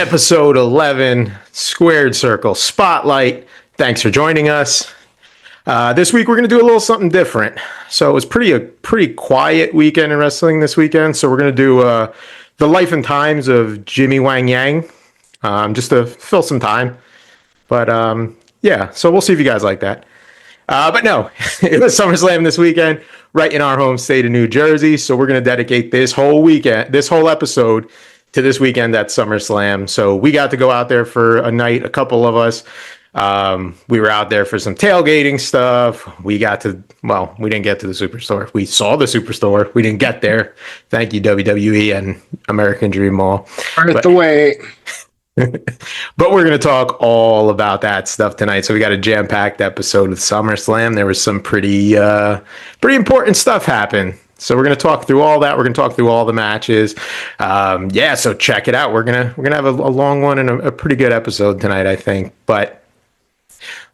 Episode 11, Squared Circle Spotlight. Thanks for joining us. This week we're going to do a little something different. So it was a pretty quiet weekend in wrestling this weekend. So we're going to do the life and times of Jimmy Wang Yang, just to fill some time. But yeah, so we'll see if you guys like that. But no, it was Summerslam this weekend, right in our home state of New Jersey. So we're going to dedicate this whole episode to this weekend at SummerSlam. So we got to go out there for a night, a couple of us. We were out there for some tailgating stuff. We didn't get to the Superstore. We saw the Superstore. We didn't get there. Thank you, WWE and American Dream Mall. Worth the wait. But we're going to talk all about that stuff tonight. So we got a jam-packed episode of SummerSlam. There was some pretty important stuff happen. So we're going to talk through all that. We're going to talk through all the matches. So check it out. We're gonna have a long one and a pretty good episode tonight, I think. But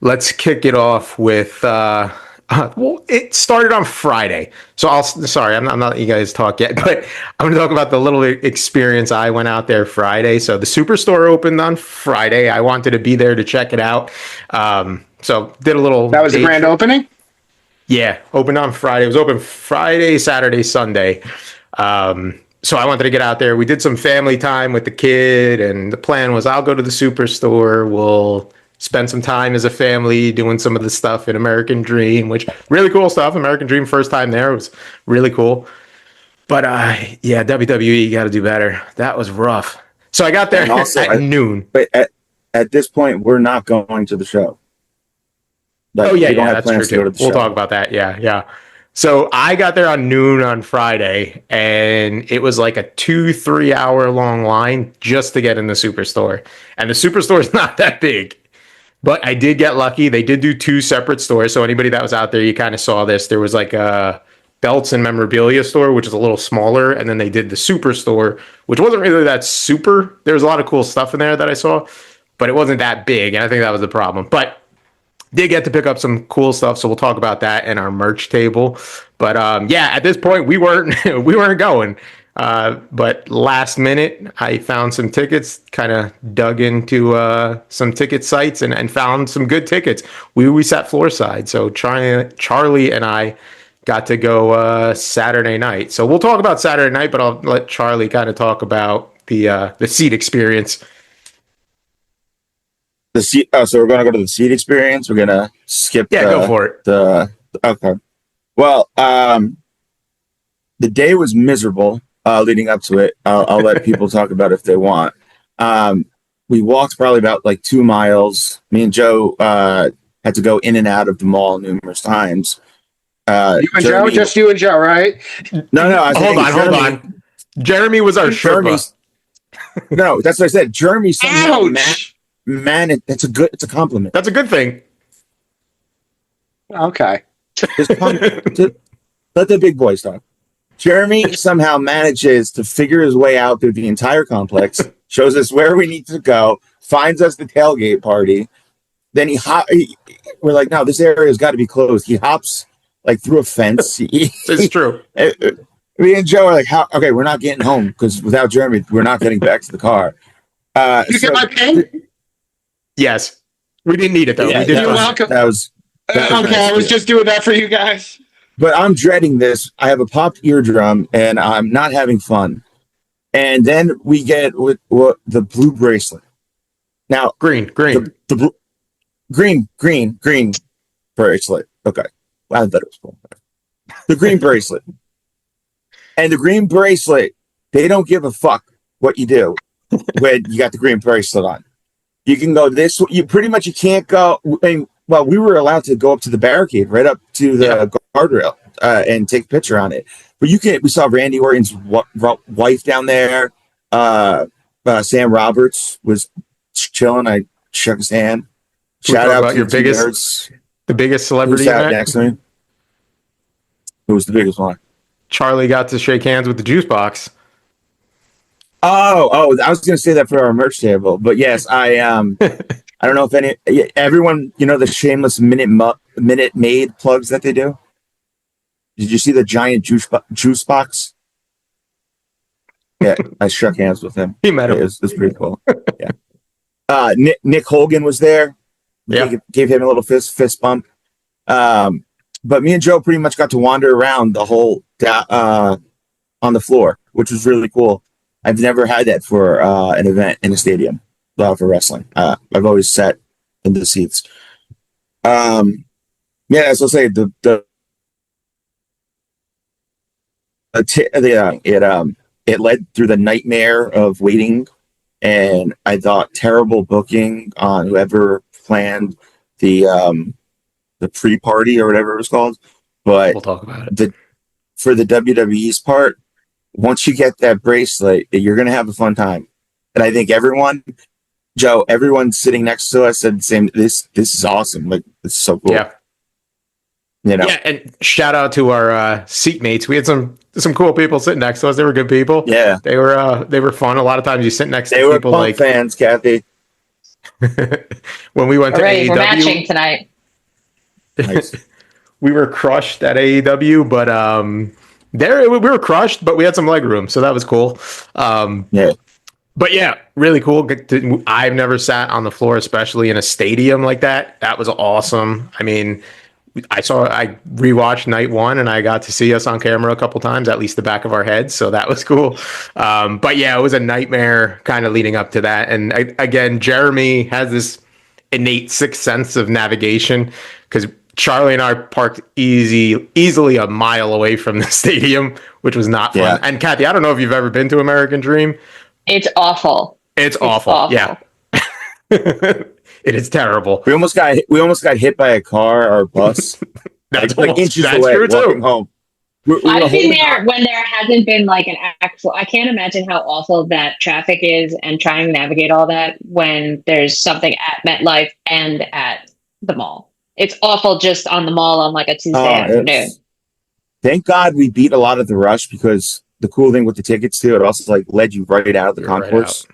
let's kick it off with it started on Friday. So I'm not letting you guys talk yet, but I'm going to talk about the little experience I went out there Friday. So the Superstore opened on Friday. I wanted to be there to check it out. So did a little. That was the grand opening? Yeah, opened on Friday. It was open Friday, Saturday, Sunday. So I wanted to get out there. We did some family time with the kid, and the plan was I'll go to the Superstore. We'll spend some time as a family doing some of the stuff in American Dream, which really cool stuff. American Dream, first time there, was really cool. But WWE got to do better. That was rough. So I got there at noon. But at this point, we're not going to the show. That's true too. We'll talk about that. Yeah. So I got there on noon on Friday, and it was like a 2-3 hour long line just to get in the Superstore. And the Superstore is not that big, but I did get lucky. They did do 2 separate stores. So anybody that was out there, you kind of saw this. There was like a belts and memorabilia store, which is a little smaller. And then they did the Superstore, which wasn't really that super. There was a lot of cool stuff in there that I saw, but it wasn't that big. And I think that was the problem. But did get to pick up some cool stuff, so we'll talk about that in our merch table. But at this point we weren't going. But last minute, I found some tickets. Kind of dug into some ticket sites and found some good tickets. We sat floor side, so Charlie and I got to go Saturday night. So we'll talk about Saturday night, but I'll let Charlie kind of talk about the seat experience. The seat. Oh, so we're going to go to the seat experience. We're going to skip. Go for it. Okay. Well, the day was miserable leading up to it. I'll let people talk about it if they want. We walked probably about 2 miles. Me and Joe had to go in and out of the mall numerous times. You and Joe, just you and Joe, right? No. Hold on. Jeremy was our Sherpa. No, that's what I said. Jeremy somehow. Ouch! Man, it's a compliment. That's a good thing. Okay. Let the big boys talk. Jeremy somehow manages to figure his way out through the entire complex, shows us where we need to go, finds us the tailgate party. Then we're like, no, this area has got to be closed. He hops through a fence. It's true. Me and Joe are like, okay, we're not getting home because without Jeremy, we're not getting back to the car. Get my pen? Yes. We didn't need it, though. Yeah, You're welcome. That was okay, I was just doing that for you guys. But I'm dreading this. I have a popped eardrum, and I'm not having fun. And then we get with the blue bracelet. Now, green. The green bracelet. Okay. Well, I thought it was cool. The green bracelet. And the green bracelet, they don't give a fuck what you do when you got the green bracelet on. You can go this. You can't go. We were allowed to go up to the barricade, right up to the guardrail, and take a picture on it. But you can't. We saw Randy Orton's wife down there. Sam Roberts was chilling. I shook his hand. Shout out to the biggest celebrity. Who sat next to me? Who was the biggest one? Charlie got to shake hands with the juice box. Oh! I was going to say that for our merch table, but yes, I don't know if everyone, the shameless Minute Maid plugs that they do. Did you see the giant juice box? Yeah, I shook hands with him. He met him. It was pretty cool. Yeah. Nick Hogan was there. Yeah. Gave him a little fist bump. But me and Joe pretty much got to wander around the whole on the floor, which was really cool. I've never had that for an event in a stadium for wrestling. I've always sat in the seats. Yeah, as I'll say, it led through the nightmare of waiting, and I thought terrible booking on whoever planned the pre-party or whatever it was called. But we'll talk about it. For the WWE's part, once you get that bracelet, you're gonna have a fun time. And I think everyone sitting next to us said the same. This is awesome. Like, it's so cool. Yeah. You know? Yeah, and shout out to our seatmates. We had some cool people sitting next to us. They were good people. Yeah, they were fun. A lot of times you sit next to people like fans, Kathy. When we went to AEW, we're matching tonight. Nice. We were crushed at AEW, but we were crushed, but we had some leg room, so that was cool. Yeah. But yeah, really cool. I've never sat on the floor, especially in a stadium like that. That was awesome. I mean, I rewatched night one, and I got to see us on camera a couple times, at least the back of our heads. So that was cool. But yeah, it was a nightmare kind of leading up to that. And again, Jeremy has this innate sixth sense of navigation, because Charlie and I parked easily a mile away from the stadium, which was not fun. Yeah. And Kathy, I don't know if you've ever been to American Dream. It's awful. It's awful. Yeah. It is terrible. We almost got hit by a car or a bus. That's inches that's away, true too. Home. I've been there when there hasn't been like an actual. I can't imagine how awful that traffic is, and trying to navigate all that when there's something at MetLife and at the mall. It's awful just on the mall on like a Tuesday afternoon. Thank God we beat a lot of the rush, because the cool thing with the tickets too, it also like led you right out of the concourse.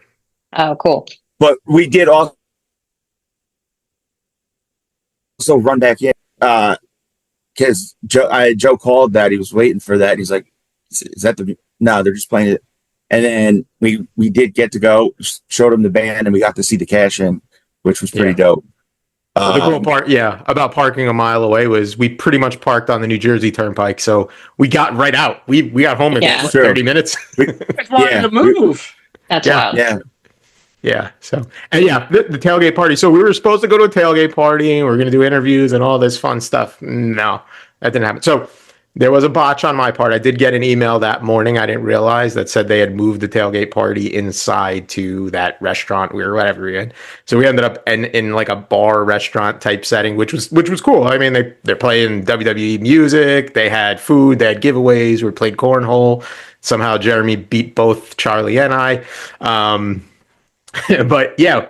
Right. Oh, cool. But we did also run back in because Joe called that he was waiting for that. He's like, "Is that no? They're just playing it." And then we did get to go, showed him the band, and we got to see the cash in, which was pretty dope. The cool part, about parking a mile away was we pretty much parked on the New Jersey Turnpike, so we got right out. We got home in 30 minutes. It's wanting to move. That's wild. Yeah. So, and the tailgate party. So we were supposed to go to a tailgate party, and we are going to do interviews and all this fun stuff. No, that didn't happen. So there was a botch on my part. I did get an email that morning. I didn't realize that said they had moved the tailgate party inside to that restaurant we were in. So we ended up in like a bar restaurant type setting, which was cool. I mean, they're playing WWE music. They had food. They had giveaways. We played cornhole. Somehow Jeremy beat both Charlie and I. But yeah,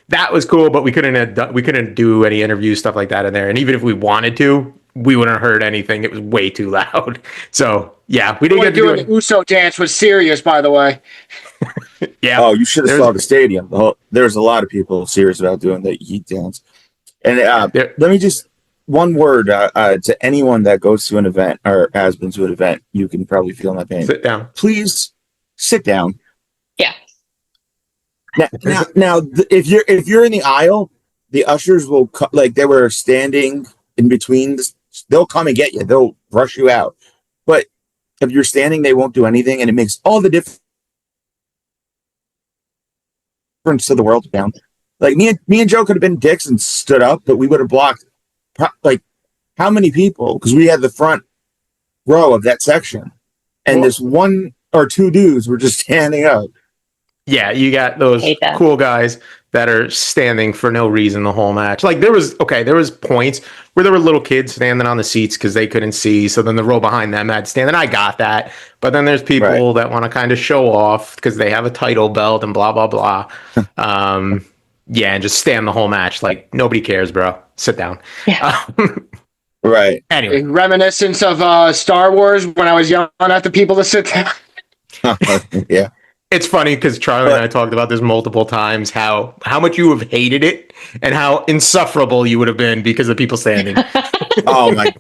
that was cool. But we couldn't do any interviews, stuff like that in there. And even if we wanted to, we wouldn't have heard anything. It was way too loud. So yeah, we didn't get to do the Uso dance was serious, by the way. Yeah. Oh, you should have saw the stadium. There's a lot of people serious about doing the Yeet dance. And let me just one word to anyone that goes to an event or has been to an event. You can probably feel my pain. Sit down. Please sit down. Yeah. Now, if you're in the aisle, the ushers will like they were standing in between. They'll come and get you. They'll rush you out. But if you're standing, they won't do anything, and it makes all the difference to the world down. Like me and Joe could have been dicks and stood up, but we would have blocked like how many people? Because we had the front row of that section, and this one or two dudes were just standing up. Yeah, you got those cool guys that are standing for no reason the whole match. Like there was points where there were little kids standing on the seats because they couldn't see. So then the row behind them had to stand, and I got that. But then there's people that want to kind of show off because they have a title belt and blah blah blah. And just stand the whole match. Like nobody cares, bro. Sit down. Yeah. Right. Anyway, in reminiscence of Star Wars when I was yelling at the people to sit down. Yeah. It's funny because Charlie and I talked about this multiple times, how much you have hated it and how insufferable you would have been because of people standing. Oh my!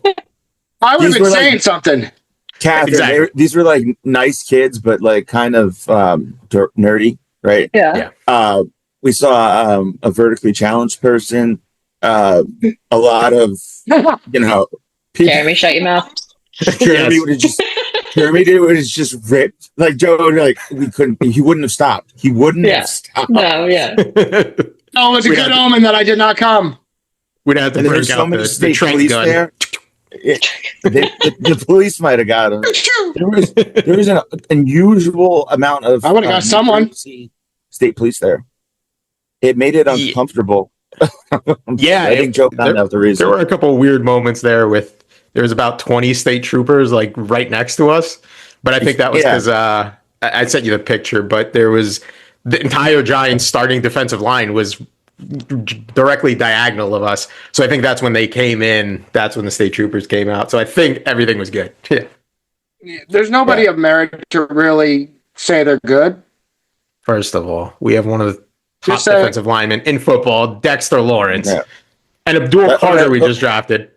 I would have been saying something. Catherine, exactly. These were like nice kids, but like kind of nerdy, right? Yeah. We saw a vertically challenged person. A lot of people. Jeremy, shut your mouth. Jeremy would have just ripped like Joe. Like we couldn't. He wouldn't have stopped. He wouldn't have stopped. No, yeah. Oh, it was a good omen that I did not come. We'd have to break out the trank gun. There. The police might have got him. There was an unusual amount of. I would have got someone. State police there. It made it uncomfortable. Yeah, I think Joe found out the reason. There were a couple of weird moments there with there was about 20 state troopers like right next to us, but I think that was because I sent you the picture. But there was the entire Giants starting defensive line was directly diagonal of us, so I think that's when they came in. That's when the state troopers came out. So I think everything was good. There's nobody of merit to really say they're good. First of all, we have one of the top defensive linemen in football, Dexter Lawrence, and Abdul Carter we just drafted.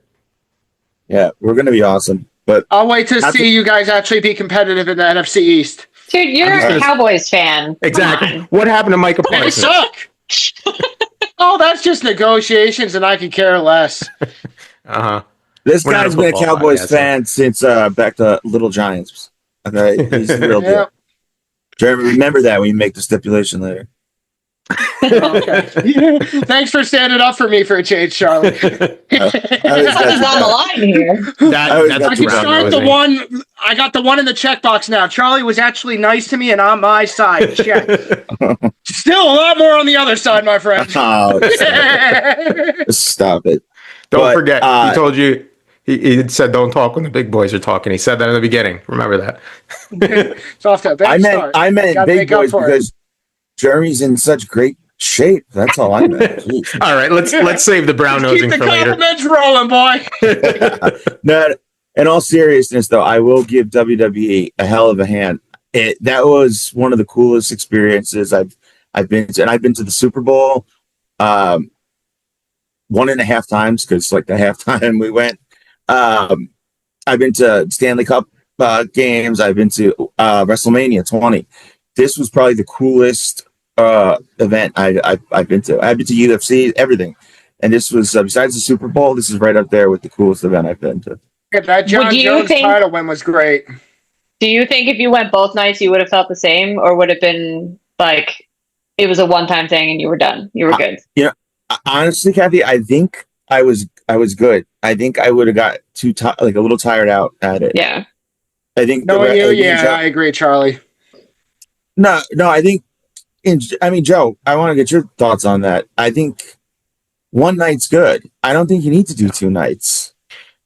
Yeah, we're going to be awesome. But I'll wait to see you guys actually be competitive in the NFC East. Dude, you're a Cowboys fan. Exactly. What happened to Micah Parsons? They suck. Oh, that's just negotiations, and I could care less. This guy's been a Cowboys fan since back to Little Giants. Okay, he's the real deal. Jeremy, remember that when you make the stipulation later. Okay. Thanks for standing up for me for a change, Charlie. That's on the line here. I can start the one. I got the one in the checkbox now. Charlie was actually nice to me and on my side. Check. Still a lot more on the other side, my friend. Oh, stop it. Don't forget, he told you. He said, "Don't talk when the big boys are talking." He said that in the beginning. Remember that. It's off to a bad start. I meant big boys because Jeremy's in such great shape. That's all I meant. All right, let's save the brown nosing for later. Keep the compliments rolling, boy. No, in all seriousness, though, I will give WWE a hell of a hand. That was one of the coolest experiences I've been to, and I've been to the Super Bowl 1.5 times because like the halftime we went. I've been to Stanley Cup games. I've been to WrestleMania 20. This was probably the coolest event I've been to. I've been to UFC, everything. And this was, besides the Super Bowl, this is right up there with the coolest event I've been to. Yeah, that John Jones title win was great. Do you think if you went both nights, you would have felt the same? Or would it have been like it was a one-time thing and you were done? You were good? Honestly, Kathy, I think I was good. I think I would have got a little tired out at it. Yeah. I think I agree, Charlie. No, I think Joe, I want to get your thoughts on that. I think one night's good. I don't think you need to do 2 nights.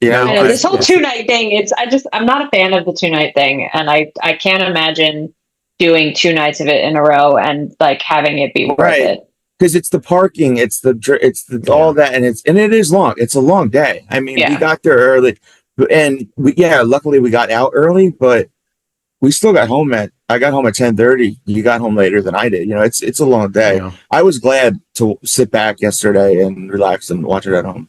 This whole 2-night thing, I'm not a fan of the 2-night thing, and I can't imagine doing 2 nights of it in a row and like having it be worth it. Because it's the parking, it's the all that, and it is long. It's a long day. I mean, we got there early, and luckily we got out early, but we still got home I got home at 10:30. You got home later than I did. It's a long day. Yeah. I was glad to sit back yesterday and relax and watch it at home.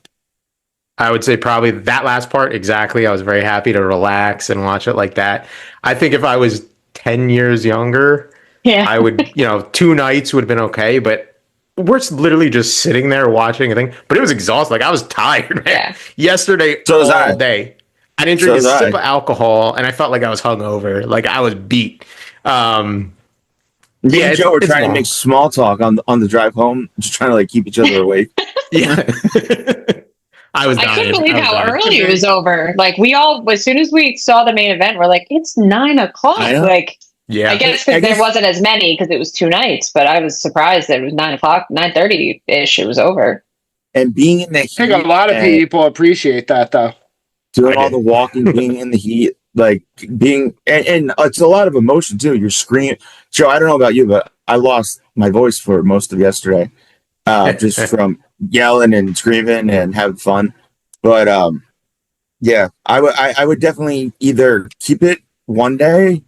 I would say probably that last part exactly. I was very happy to relax and watch it like that. I think if I was 10 years younger, I would 2 nights would have been okay, but we're literally just sitting there watching a thing, but it was exhausting. Like I was tired, man. Yeah. Yesterday, all day. I didn't drink a sip of alcohol, and I felt like I was hungover. Like I was beat. Me and Joe were trying to make small talk on the drive home, just trying to like keep each other awake. Yeah. I couldn't believe how early it was over. Like we all, as soon as we saw the main event, we're like, it's 9:00. Like. Yeah, I guess because there wasn't as many because it was 2 nights, but I was surprised that it was 9:00, 9:30 ish. It was over. And being in the heat, I think a lot of people appreciate that though. Doing all the walking, being in the heat, like being, and it's a lot of emotion too. You're screaming. Joe, I don't know about you, but I lost my voice for most of yesterday, just from yelling and screaming and having fun. But I would definitely either keep it one day.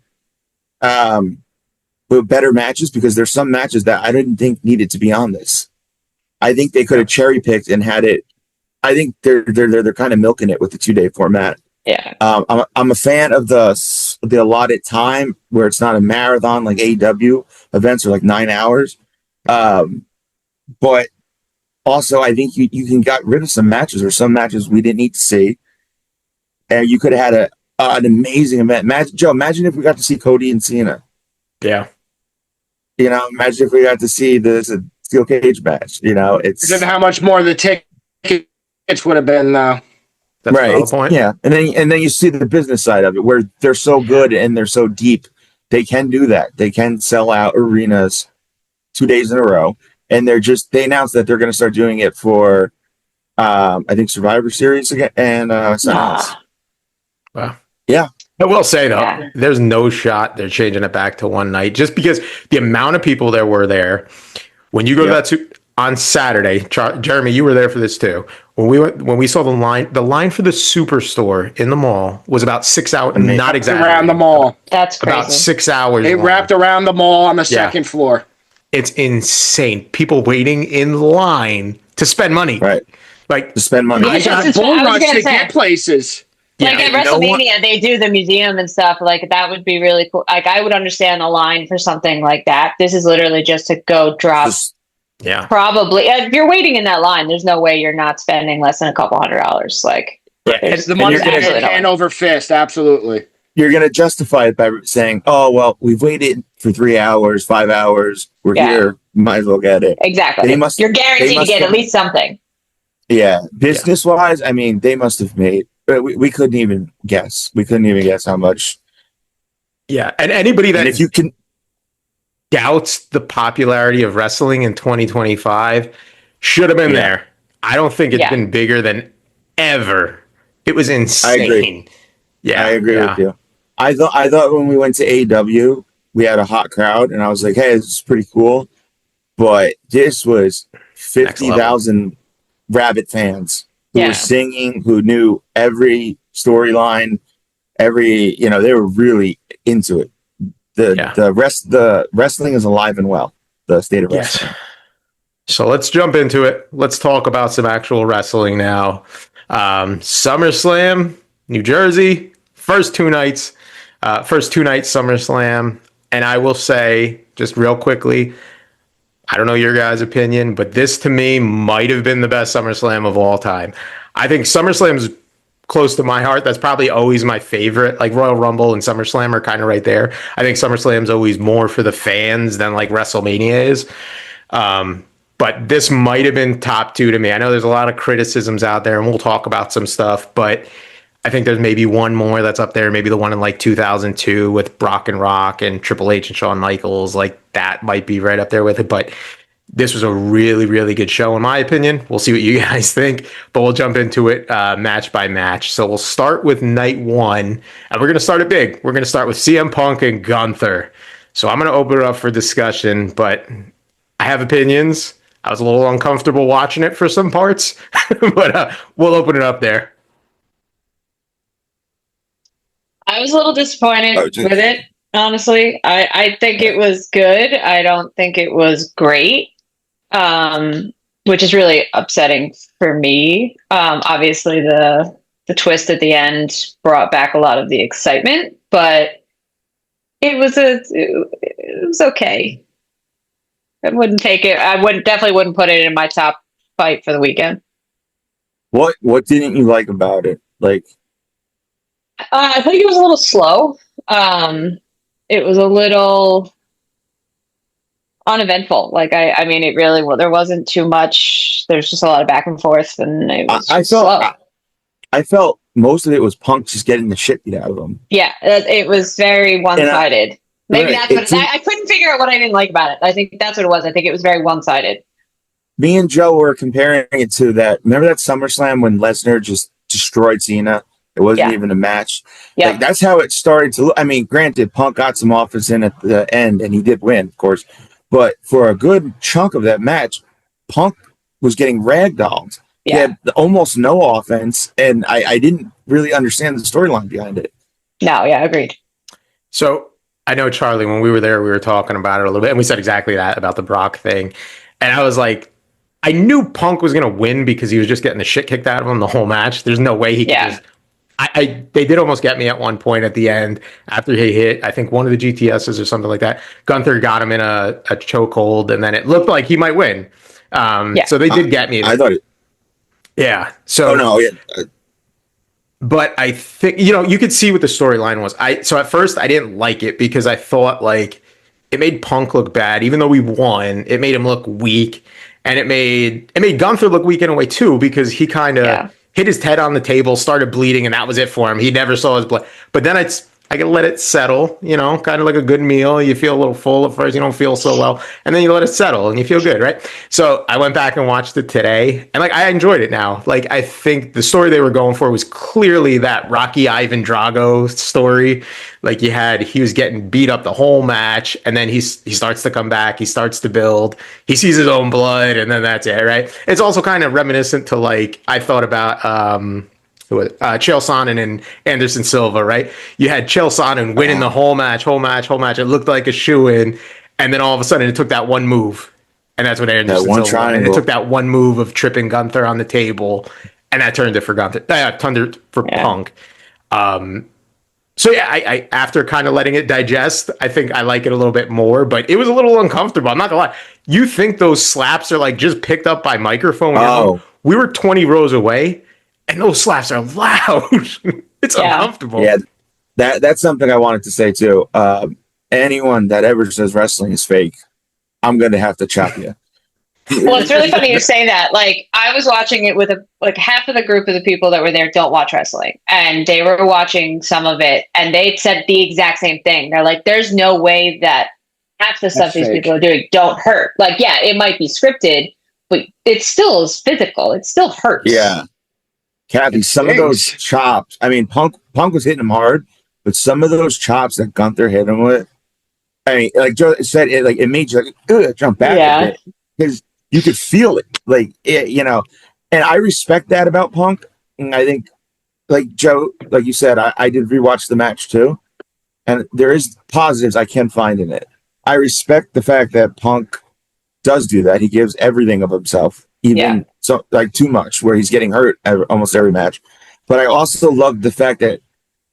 With better matches, because there's some matches that I didn't think needed to be on this. I think they could have cherry picked and had it. I think they're kind of milking it with the 2-day format. Yeah. I'm a fan of the allotted time where it's not a marathon like AEW events are like 9 hours. But also, I think you can got rid of some matches or some matches we didn't need to see. And you could have had an amazing event. Joe, imagine if we got to see Cody and Cena. Yeah. Imagine if we got to see this steel cage match. Imagine how much more the tickets would have been, though. That's right. The point. Yeah, and then you see the business side of it, where they're so good and they're so deep, they can do that. They can sell out arenas 2 days in a row, and they announced that they're going to start doing it for, I think Survivor Series again and SummerSlam. Wow. Yeah. I will say though, there's no shot they're changing it back to one night, just because the amount of people there were there. When you go to that on Saturday, Jeremy, you were there for this too. When we saw the line for the Superstore in the mall was about 6 hours. Not exactly around the mall. That's crazy. About 6 hours. They wrapped around the mall on the second floor. It's insane. People waiting in line to spend money. Right. Like to spend money. I got bull rush to get places. Like at WrestleMania, they do the museum and stuff. Like that would be really cool. Like I would understand a line for something like that. This is literally just to go drop. Probably if you're waiting in that line, there's no way you're not spending less than a couple $100. Like the money's hand over fist. Absolutely. You're going to justify it by saying, "Oh well, we've waited for 3 hours, 5 hours. We're here. Might as well get it." Exactly. You're guaranteed to get at least something. Yeah, business wise, I mean, they must have made. We couldn't even guess. We couldn't even guess how much. Yeah, and anybody that if you can doubts the popularity of wrestling in 2025 should have been there. I don't think it's been bigger than ever. It was insane. I agree. Yeah, I agree with you. I thought when we went to AEW, we had a hot crowd, and I was like, "Hey, this is pretty cool." But this was 50,000 rabid fans who were singing, who knew every storyline, they were really into it. The wrestling is alive and well. The state of wrestling. So let's jump into it. Let's talk about some actual wrestling now. SummerSlam, New Jersey, first two nights SummerSlam. And I will say, just real quickly, I don't know your guys' opinion, but this to me might have been the best SummerSlam of all time. I think SummerSlam's close to my heart. That's probably always my favorite. Like Royal Rumble and SummerSlam are kind of right there. I think SummerSlam's always more for the fans than like WrestleMania is. But this might have been top two to me. I know there's a lot of criticisms out there, and we'll talk about some stuff, but I think there's maybe one more that's up there. Maybe the one in like 2002 with Brock and Rock and Triple H and Shawn Michaels. Like that might be right up there with it. But this was a really, really good show, in my opinion. We'll see what you guys think, but we'll jump into it match by match. So we'll start with night one, and we're going to start it big. We're going to start with CM Punk and Gunther. So I'm going to open it up for discussion, but I have opinions. I was a little uncomfortable watching it for some parts, but we'll open it up there. I was a little disappointed with it, honestly. I think it was good. I don't think it was great, which is really upsetting for me. Obviously, the twist at the end brought back a lot of the excitement, but it was okay. I wouldn't take it. I definitely wouldn't put it in my top fight for the weekend. What didn't you like about it? Like, I think it was a little slow. It was a little uneventful. Like I mean, it really there wasn't too much. There's just a lot of back and forth, and it was slow. I felt most of it was Punk just getting the shit beat out of him. Yeah, it was very one-sided. Maybe that's what I couldn't figure out what I didn't like about it. I think that's what it was. I think it was very one-sided. Me and Joe were comparing it to that. Remember that SummerSlam when Lesnar just destroyed Cena? It wasn't even a match. Yeah, like, that's how it started to look. I mean, granted, Punk got some offense in at the end, and he did win, of course. But for a good chunk of that match, Punk was getting ragdolled. Yeah. He had almost no offense, and I didn't really understand the storyline behind it. No, yeah, agreed. So I know, Charlie, when we were there, we were talking about it a little bit, and we said exactly that about the Brock thing. And I was like, I knew Punk was going to win because he was just getting the shit kicked out of him the whole match. There's no way he could just... they did almost get me at one point at the end after he hit, I think, one of the GTSs or something like that. Gunther got him in a chokehold, and then it looked like he might win. So they did get me. I thought it. Yeah. So. Oh no. Yeah. But I think, you could see what the storyline was. So at first I didn't like it because I thought like it made Punk look bad, even though we won. It made him look weak, and it made Gunther look weak in a way too because he kind of hit his head on the table, started bleeding, and that was it for him. He never saw his blood. But then I can let it settle, kind of like a good meal. You feel a little full at first, you don't feel so well, and then you let it settle and you feel good, right? So I went back and watched it today, and like I enjoyed it now. Like I think the story they were going for was clearly that Rocky Ivan Drago story. Like he was getting beat up the whole match, and then he starts to come back, he starts to build, he sees his own blood, and then that's it, right? It's also kind of reminiscent to like I thought about Chael Sonnen and Anderson Silva, right? You had Chael Sonnen winning the whole match. It looked like a shoe-in, and then all of a sudden it took that one move, and that's what Anderson Silva won. And it took that one move of tripping Gunther on the table, and that turned it for Gunther. Turned it for Punk. So yeah, I after kind of letting it digest, I think I like it a little bit more, but it was a little uncomfortable. I'm not gonna lie. You think those slaps are like just picked up by microphone? Oh. We were 20 rows away. And those slaps are loud. It's uncomfortable. Yeah, that's something I wanted to say too. Anyone that ever says wrestling is fake, I'm going to have to chop you. Well, it's really funny you say that. Like, I was watching it with half of the group of the people that were there don't watch wrestling, and they were watching some of it, and they said the exact same thing. They're like, "There's no way that half the stuff these people are doing don't hurt. Like, yeah, it might be scripted, but it still is physical. It still hurts." Yeah. Kathy, some of those chops, I mean, Punk was hitting him hard, but some of those chops that Gunther hit him with, I mean, like Joe said, it made you like, jump back a bit because you could feel it. Like, and I respect that about Punk. And I think, like Joe, like you said, I did rewatch the match too. And there is positives I can find in it. I respect the fact that Punk does do that. He gives everything of himself. Even so, like too much, where he's getting hurt almost every match. But I also love the fact that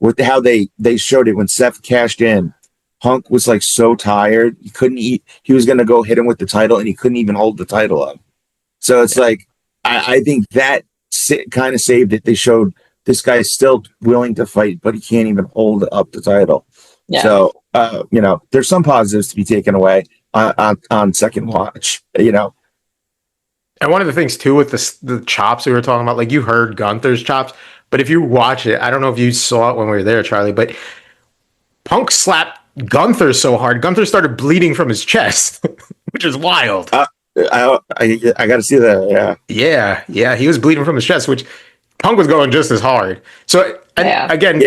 with how they showed it when Seth cashed in, Punk was like so tired he couldn't eat. He was going to go hit him with the title, and he couldn't even hold the title up. So it's like I think that kind of saved it. They showed this guy's still willing to fight, but he can't even hold up the title. Yeah. So there's some positives to be taken away on second watch. And one of the things too with the chops we were talking about, like you heard Gunther's chops, but if you watch it, I don't know if you saw it when we were there, Charlie, but Punk slapped Gunther so hard, Gunther started bleeding from his chest, which is wild. I got to see that. Yeah, he was bleeding from his chest, which Punk was going just as hard. So again,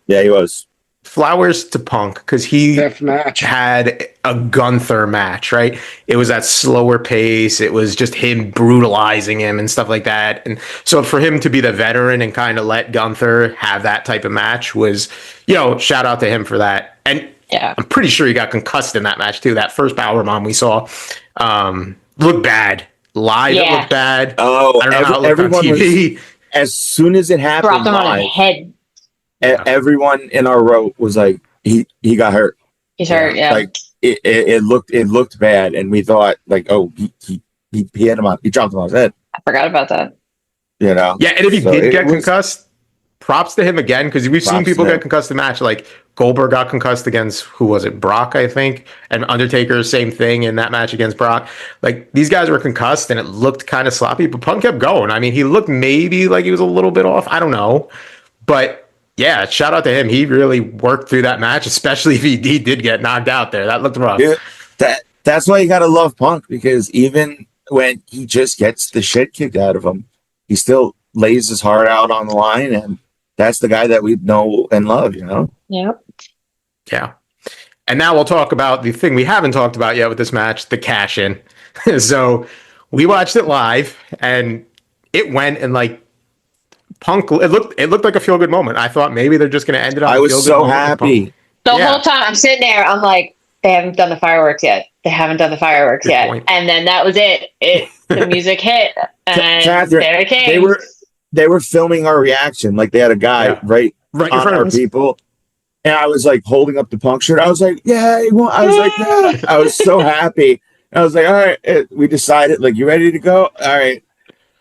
he was. Flowers to Punk because he had a Gunther match, right? It was that slower pace. It was just him brutalizing him and stuff like that. And so for him to be the veteran and kind of let Gunther have that type of match was, shout out to him for that. And I'm pretty sure he got concussed in that match too. That first powerbomb we saw looked bad. Live, it looked bad. Oh, I don't know how it looked on TV. As soon as it happened, dropped him on his head. Everyone in our row was like, he got hurt. He's hurt. Yeah. Like it looked bad, and we thought like, oh, he hit him on, he dropped him on his head. I forgot about that. Yeah, and if he did get concussed, props to him again because we've seen people get concussed in match. Like Goldberg got concussed against who was it? Brock, I think, and Undertaker, same thing in that match against Brock. Like these guys were concussed, and it looked kind of sloppy, but Punk kept going. I mean, he looked maybe like he was a little bit off. I don't know, but. Yeah, shout out to him. He really worked through that match, especially if he did get knocked out there. That looked rough. Yeah, that's why you got to love Punk, because even when he just gets the shit kicked out of him, he still lays his heart out on the line, and that's the guy that we know and love, Yep. Yeah. And now we'll talk about the thing we haven't talked about yet with this match, the cash-in. So we watched it live, and it went in like Punk, it looked like a feel good moment. I thought maybe they're just going to end it on. I was so happy. The whole time I'm sitting there, I'm like, they haven't done the fireworks yet. Good yet. Point. And then that was it. The music hit, and Catherine, there it came. They were filming our reaction, like they had a guy right in front of our people, and I was like holding up the Punk shirt. I was like, yeah, I was like, yeah. I was so happy. I was like, all right, we decided, like, you ready to go? All right.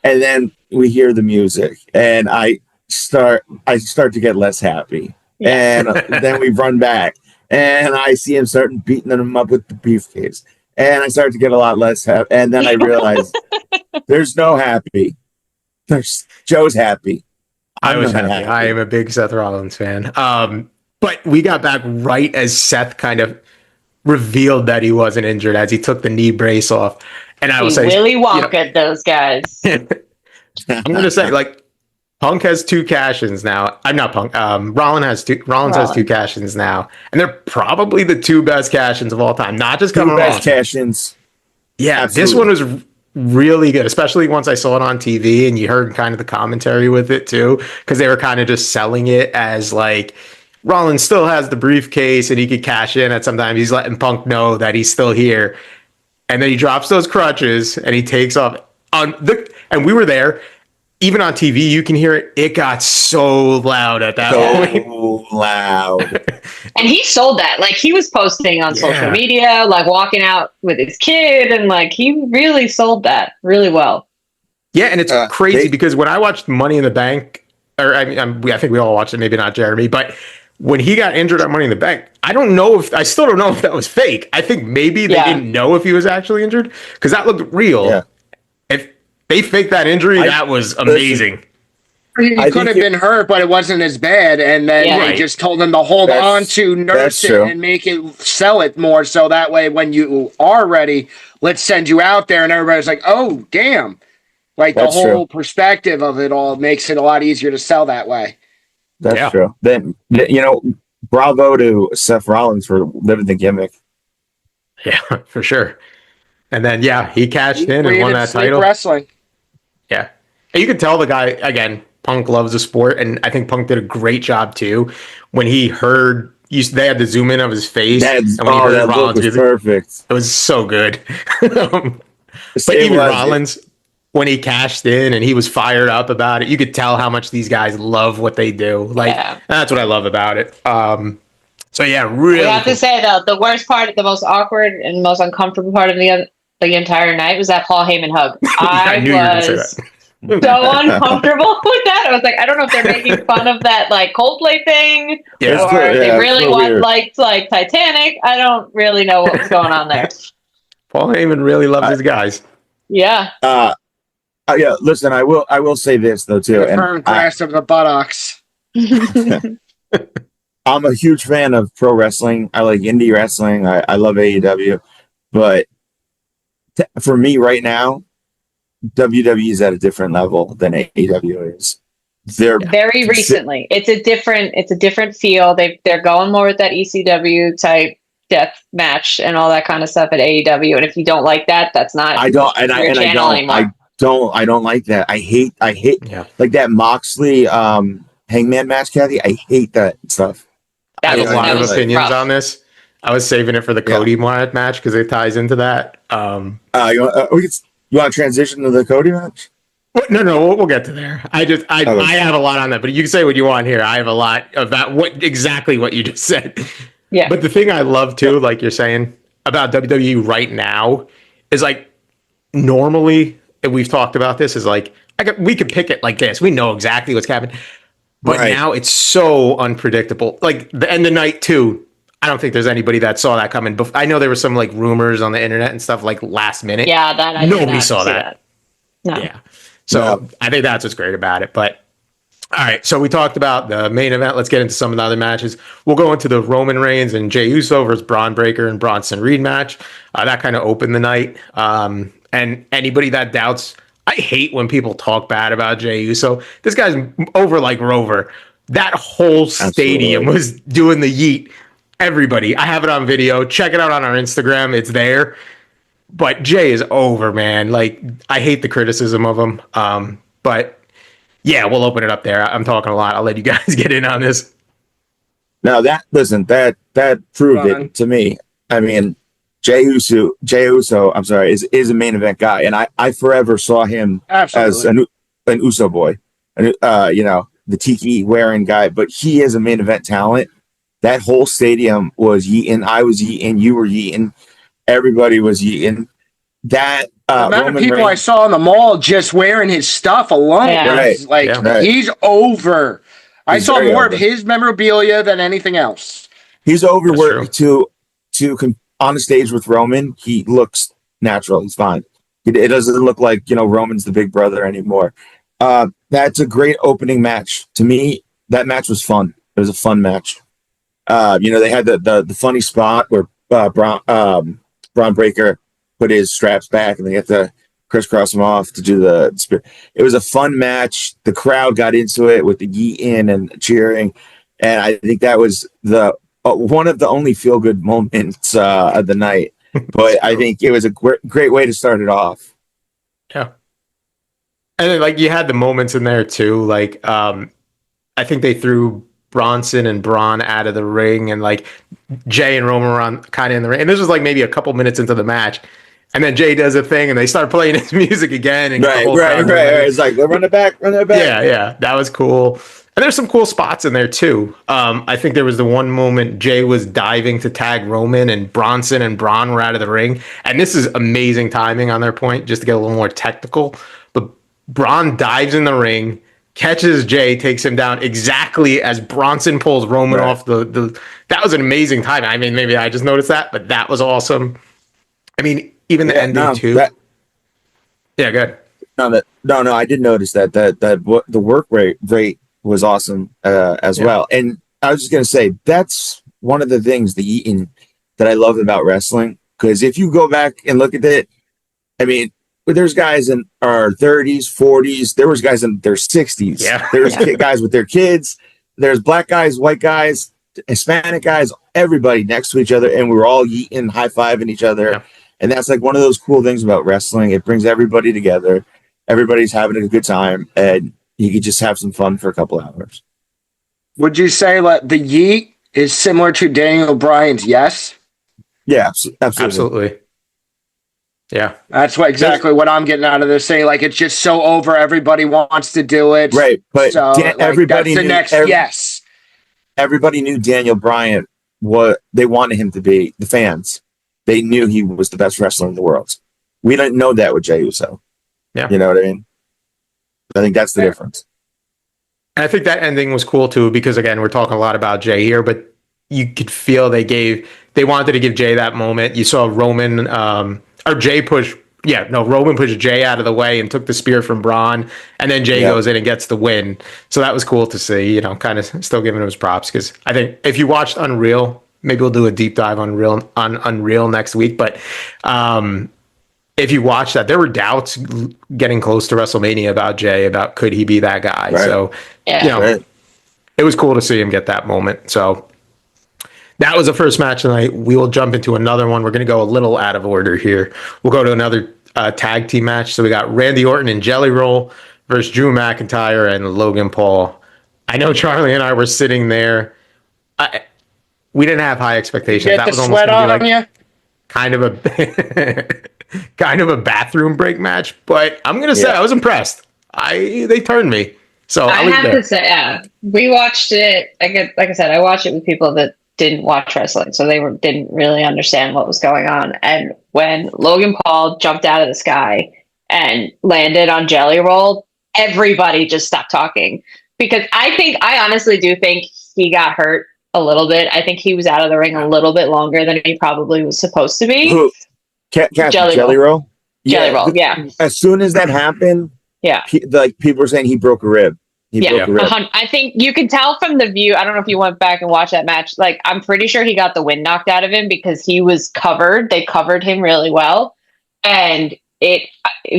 And then we hear the music, and I start to get less happy. Yeah. And then we run back, and I see him starting beating him up with the briefcase. And I start to get a lot less happy. And then I realize there's no happy. Joe's happy. I was happy. I am a big Seth Rollins fan. But we got back right as Seth kind of revealed that he wasn't injured as he took the knee brace off. And I was saying, Willy Wonka, those guys. I'm going to say, like, Punk has 2 cash-ins now. I'm not Punk. Rollins has 2 cash-ins now. And they're probably the 2 best cash-ins of all time. Not just coming best cash-ins. Yeah, absolutely. This one was really good, especially once I saw it on TV and you heard kind of the commentary with it too, because they were kind of just selling it as like Rollins still has the briefcase and he could cash in at some time. He's letting Punk know that he's still here. And then he drops those crutches and he takes off and we were there. Even on TV, you can hear it. It got so loud at that point. So loud. And he sold that. Like, he was posting on social media, like walking out with his kid, and like he really sold that really well. Yeah, and it's crazy because when I watched Money in the Bank, or I think we all watched it, maybe not Jeremy, but when he got injured at Money in the Bank, I still don't know if that was fake. I think maybe they didn't know if he was actually injured because that looked real. Yeah. If they faked that injury, that was amazing. He could have been hurt, but it wasn't as bad. And then they just told him to hold on to, nurse it, and sell it more. So that way, when you are ready, let's send you out there. And everybody's like, oh, damn. Like, the whole perspective of it all makes it a lot easier to sell that way. That's true. Then, bravo to Seth Rollins for living the gimmick. Yeah, for sure. And then, he cashed in and won that title. Wrestling. Yeah. And you could tell the guy, again, Punk loves the sport, and I think Punk did a great job, too. When he heard, they had the zoom in of his face. And when he heard Rollins, was perfect. It was so good. But even Rollins, when he cashed in and he was fired up about it, you could tell how much these guys love what they do. That's what I love about it. Really. I have to say, though, the worst part, the most awkward and most uncomfortable part of the entire night was that Paul Heyman hug. I knew you were going to say that. So uncomfortable with that. I was like, I don't know if they're making fun of that like Coldplay thing, or they really liked like Titanic. I don't really know what was going on there. Paul Heyman really loves his guys. Yeah. Listen, I will say this though too. The firm crash of the buttocks. I'm a huge fan of pro wrestling. I like indie wrestling. I love AEW, but for me right now, WWE is at a different level than AEW is. They're very recently. It's a different feel. They're going more with that ECW type death match and all that kind of stuff at AEW. And if you don't like that, that's not. I don't like that. I hate like that Moxley Hangman match, Kathy. I hate that stuff. I have a lot of opinions on this. I was saving it for the Cody match because it ties into that. You want to transition to the Cody match? No, we'll get to there. I have a lot on that, but you can say what you want here. I have a lot about exactly what you just said. Yeah. But the thing I love too, like you're saying about WWE right now, is like normally, and we've talked about this, is like we could pick it like this. We know exactly what's happening, but now it's so unpredictable. Like the end of night 2. I don't think there's anybody that saw that coming. But I know there were some like rumors on the internet and stuff like last minute. Yeah, nobody saw that. No. Yeah. So I think that's what's great about it. But all right, so we talked about the main event. Let's get into some of the other matches. We'll go into the Roman Reigns and Jey Uso versus Braun Breaker and Bronson Reed match. That kind of opened the night. And anybody that doubts, I hate when people talk bad about Jey Uso. This guy's over like Rover. That whole stadium was doing the yeet. Everybody, I have it on video. Check it out on our Instagram. It's there. But Jay is over, man. Like, I hate the criticism of him. But yeah, we'll open it up there. I'm talking a lot. I'll let you guys get in on this. No, that proved it to me. I mean, Jey Uso, is a main event guy, and I forever saw him as an Uso boy, and the tiki wearing guy. But he is a main event talent. That whole stadium was yeeting. I was yeeting. You were yeeting. Everybody was yeeting. that the amount of people I saw in the mall just wearing his stuff alone, he's over. I saw more of his memorabilia than anything else. He's over where to on the stage with Roman. He looks natural. He's fine. It doesn't look like Roman's the big brother anymore. That's a great opening match. To me, that match was fun. It was a fun match. They had the funny spot where Braun Breaker put his straps back and they had to crisscross him off to do the spear. It was a fun match. The crowd got into it with the yeet in and cheering, and I think that was the one of the only feel good moments of the night. But I think it was a great way to start it off. Yeah, and then, you had the moments in there too. I think they threw Bronson and Braun out of the ring, and Jay and Roman were on kind of in the ring, and this was maybe a couple minutes into the match. And then Jay does a thing, and they start playing his music again. And right. It's run it back. Yeah, that was cool. And there's some cool spots in there too. I think there was the one moment Jay was diving to tag Roman, and Bronson and Braun were out of the ring. And this is amazing timing on their point, just to get a little more technical. But Braun dives in the ring, catches Jay, takes him down exactly as Bronson pulls Roman off the. That was an amazing timing. I mean, maybe I just noticed that, but that was awesome. I mean, even the ending too. Yeah, good. No, I did notice that the work rate was awesome as well. And I was just gonna say that's one of the things that I love about wrestling, because if you go back and look at it, I mean, there's guys in our 30s, 40s. There was guys in their 60s. Yeah. There's guys with their kids. There's black guys, white guys, Hispanic guys, everybody next to each other, and we were all yeeting, high-fiving each other. Yeah. And that's one of those cool things about wrestling. It brings everybody together. Everybody's having a good time, and you can just have some fun for a couple hours. Would you say the yeet is similar to Daniel Bryan's yes? Yeah, absolutely. Absolutely. Yeah. That's exactly what I'm getting out of this. Say it's just so over. Everybody wants to do it. Right. But everybody that's the next yes. Everybody knew Daniel Bryan, what they wanted him to be, the fans. They knew he was the best wrestler in the world. We didn't know that with Jey Uso. Yeah. You know what I mean? I think that's the difference. And I think that ending was cool too, because again, we're talking a lot about Jey here, but you could feel they wanted to give Jey that moment. You saw Roman, Roman pushed Jey out of the way and took the spear from Braun, and then Jey goes in and gets the win. So that was cool to see, kind of still giving him his props, because I think if you watched Unreal, maybe we'll do a deep dive on Unreal next week. But if you watch that, there were doubts getting close to WrestleMania about Jey, about could he be that guy. Right. So, it was cool to see him get that moment. So that was the first match tonight. We will jump into another one. We're going to go a little out of order here. We'll go to another tag team match. So we got Randy Orton and Jelly Roll versus Drew McIntyre and Logan Paul. I know Charlie and I were sitting there. We didn't have high expectations. Get that was almost going to be you? Kind of a bathroom break match, but I'm going to say I was impressed. They turned me. So I have to say, we watched it. Like I said, I watched it with people that didn't watch wrestling, so they didn't really understand what was going on. And when Logan Paul jumped out of the sky and landed on Jelly Roll, everybody just stopped talking, because I honestly do think he got hurt a little bit. I think he was out of the ring a little bit longer than he probably was supposed to be. Jelly Roll? Jelly Roll, yeah. As soon as that happened, people were saying he broke a rib. Broke a rib. I think you can tell from the view. I don't know if you went back and watched that match. I'm pretty sure he got the wind knocked out of him, because he was covered. They covered him really well. And it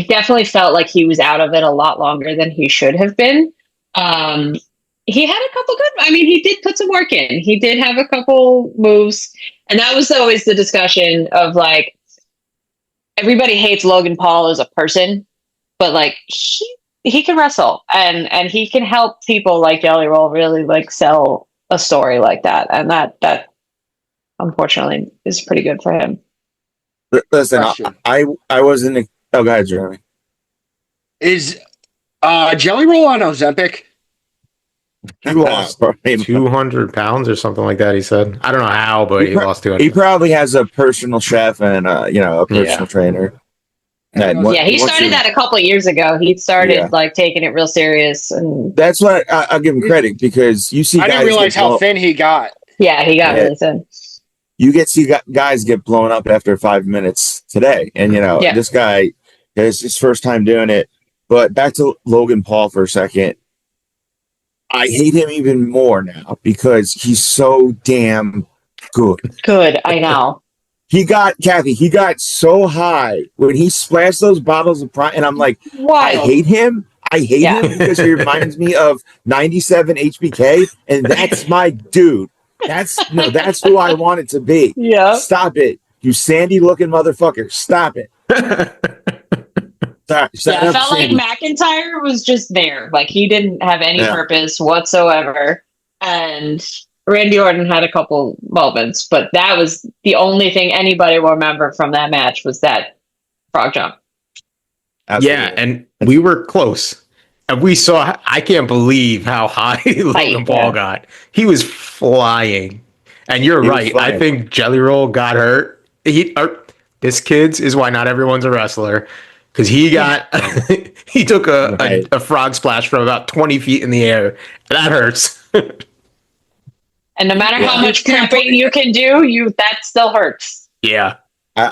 definitely felt like he was out of it a lot longer than he should have been. He had a couple he did put some work in. He did have a couple moves. And that was always the discussion of everybody hates Logan Paul as a person, but he can wrestle and he can help people like Jelly Roll really sell a story like that. And that unfortunately is pretty good for him. Listen, I wasn't. Oh, go ahead, Jeremy. Is Jelly Roll on Ozempic? He lost 200 pounds or something like that, he said. I don't know how, but he lost 200. He probably has a personal chef and a personal trainer. He started that a couple of years ago. He started like taking it real serious, and that's what I'll give him credit, because you see. I didn't realize how thin he got. Yeah, he got really thin. You see guys get blown up after 5 minutes today, and this guy is his first time doing it. But back to Logan Paul for a second. I hate him even more now because he's so damn good. Good, I know. He got so high when he splashed those bottles of Prime, and I'm like, I hate him. I hate him because he reminds me of 97 HBK, and that's my dude. That's who I want it to be. Yeah. Stop it, you sandy-looking motherfucker. Stop it. I felt like McIntyre was just there. Like, he didn't have any purpose whatsoever. And Randy Orton had a couple moments, but that was the only thing anybody will remember from that match was that frog jump. Absolutely. Yeah, and we were close. And we saw, I can't believe how high Logan Paul got. He was flying. And you're right. I think Jelly Roll got hurt. This kid's is why not everyone's a wrestler. Because he got, he took a frog splash from about 20 feet in the air. That hurts. And no matter how much clapping you can do, that still hurts. Yeah.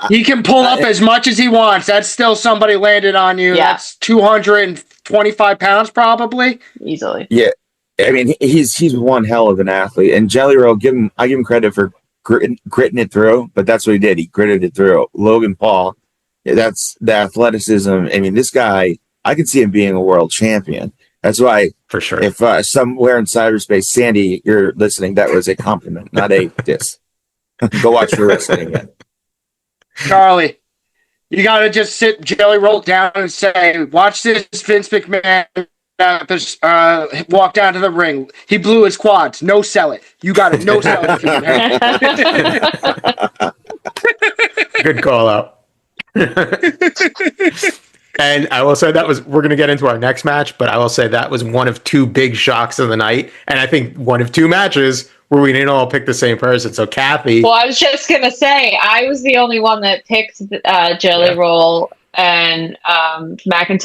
He can pull up as much as he wants. That's still somebody landed on you. Yeah. That's 225 pounds probably. Easily. Yeah. I mean, he's one hell of an athlete. And Jelly Roll, I give him credit for gritting it through, but that's what he did. He gritted it through. Logan Paul, that's the athleticism. I mean, this guy, I could see him being a world champion. That's why, for sure, if somewhere in cyberspace, Sandy, you're listening, that was a compliment, not a diss. Go watch the wrestling again. Charlie, you got to just sit Jelly Roll down and say, watch this Vince McMahon walk down to the ring. He blew his quads. No sell it. You got to no sell it. Good call out. And I will say we're going to get into our next match, but I will say that was one of two big shocks of the night. And I think one of two matches where we didn't all pick the same person. So Kathy. Well, I was just going to say, I was the only one that picked Jelly Roll and Orton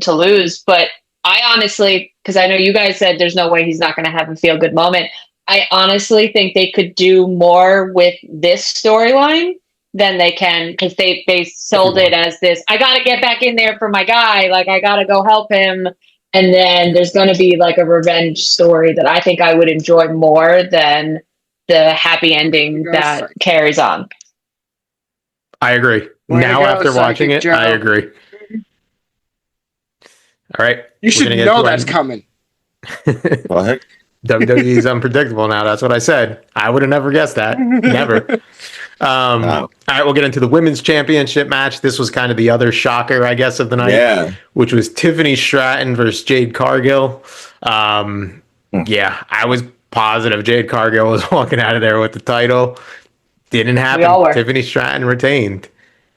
to lose. But I honestly, because I know you guys said there's no way he's not going to have a feel good moment. I honestly think they could do more with this storyline than they can, because they sold it as this, I got to get back in there for my guy. Like, I got to go help him. And then there's going to be like a revenge story that I think I would enjoy more than the happy ending that carries on. I agree. Now, after watching it, I agree. All right. You should know that's coming. What? WWE's unpredictable now. That's what I said. I would have never guessed that. Never. All right, we'll get into the women's championship match. This was kind of the other shocker, I guess, of the night, which was Tiffany Stratton versus Jade Cargill. Yeah, I was positive Jade Cargill was walking out of there with the title. Didn't happen. Tiffany Stratton retained.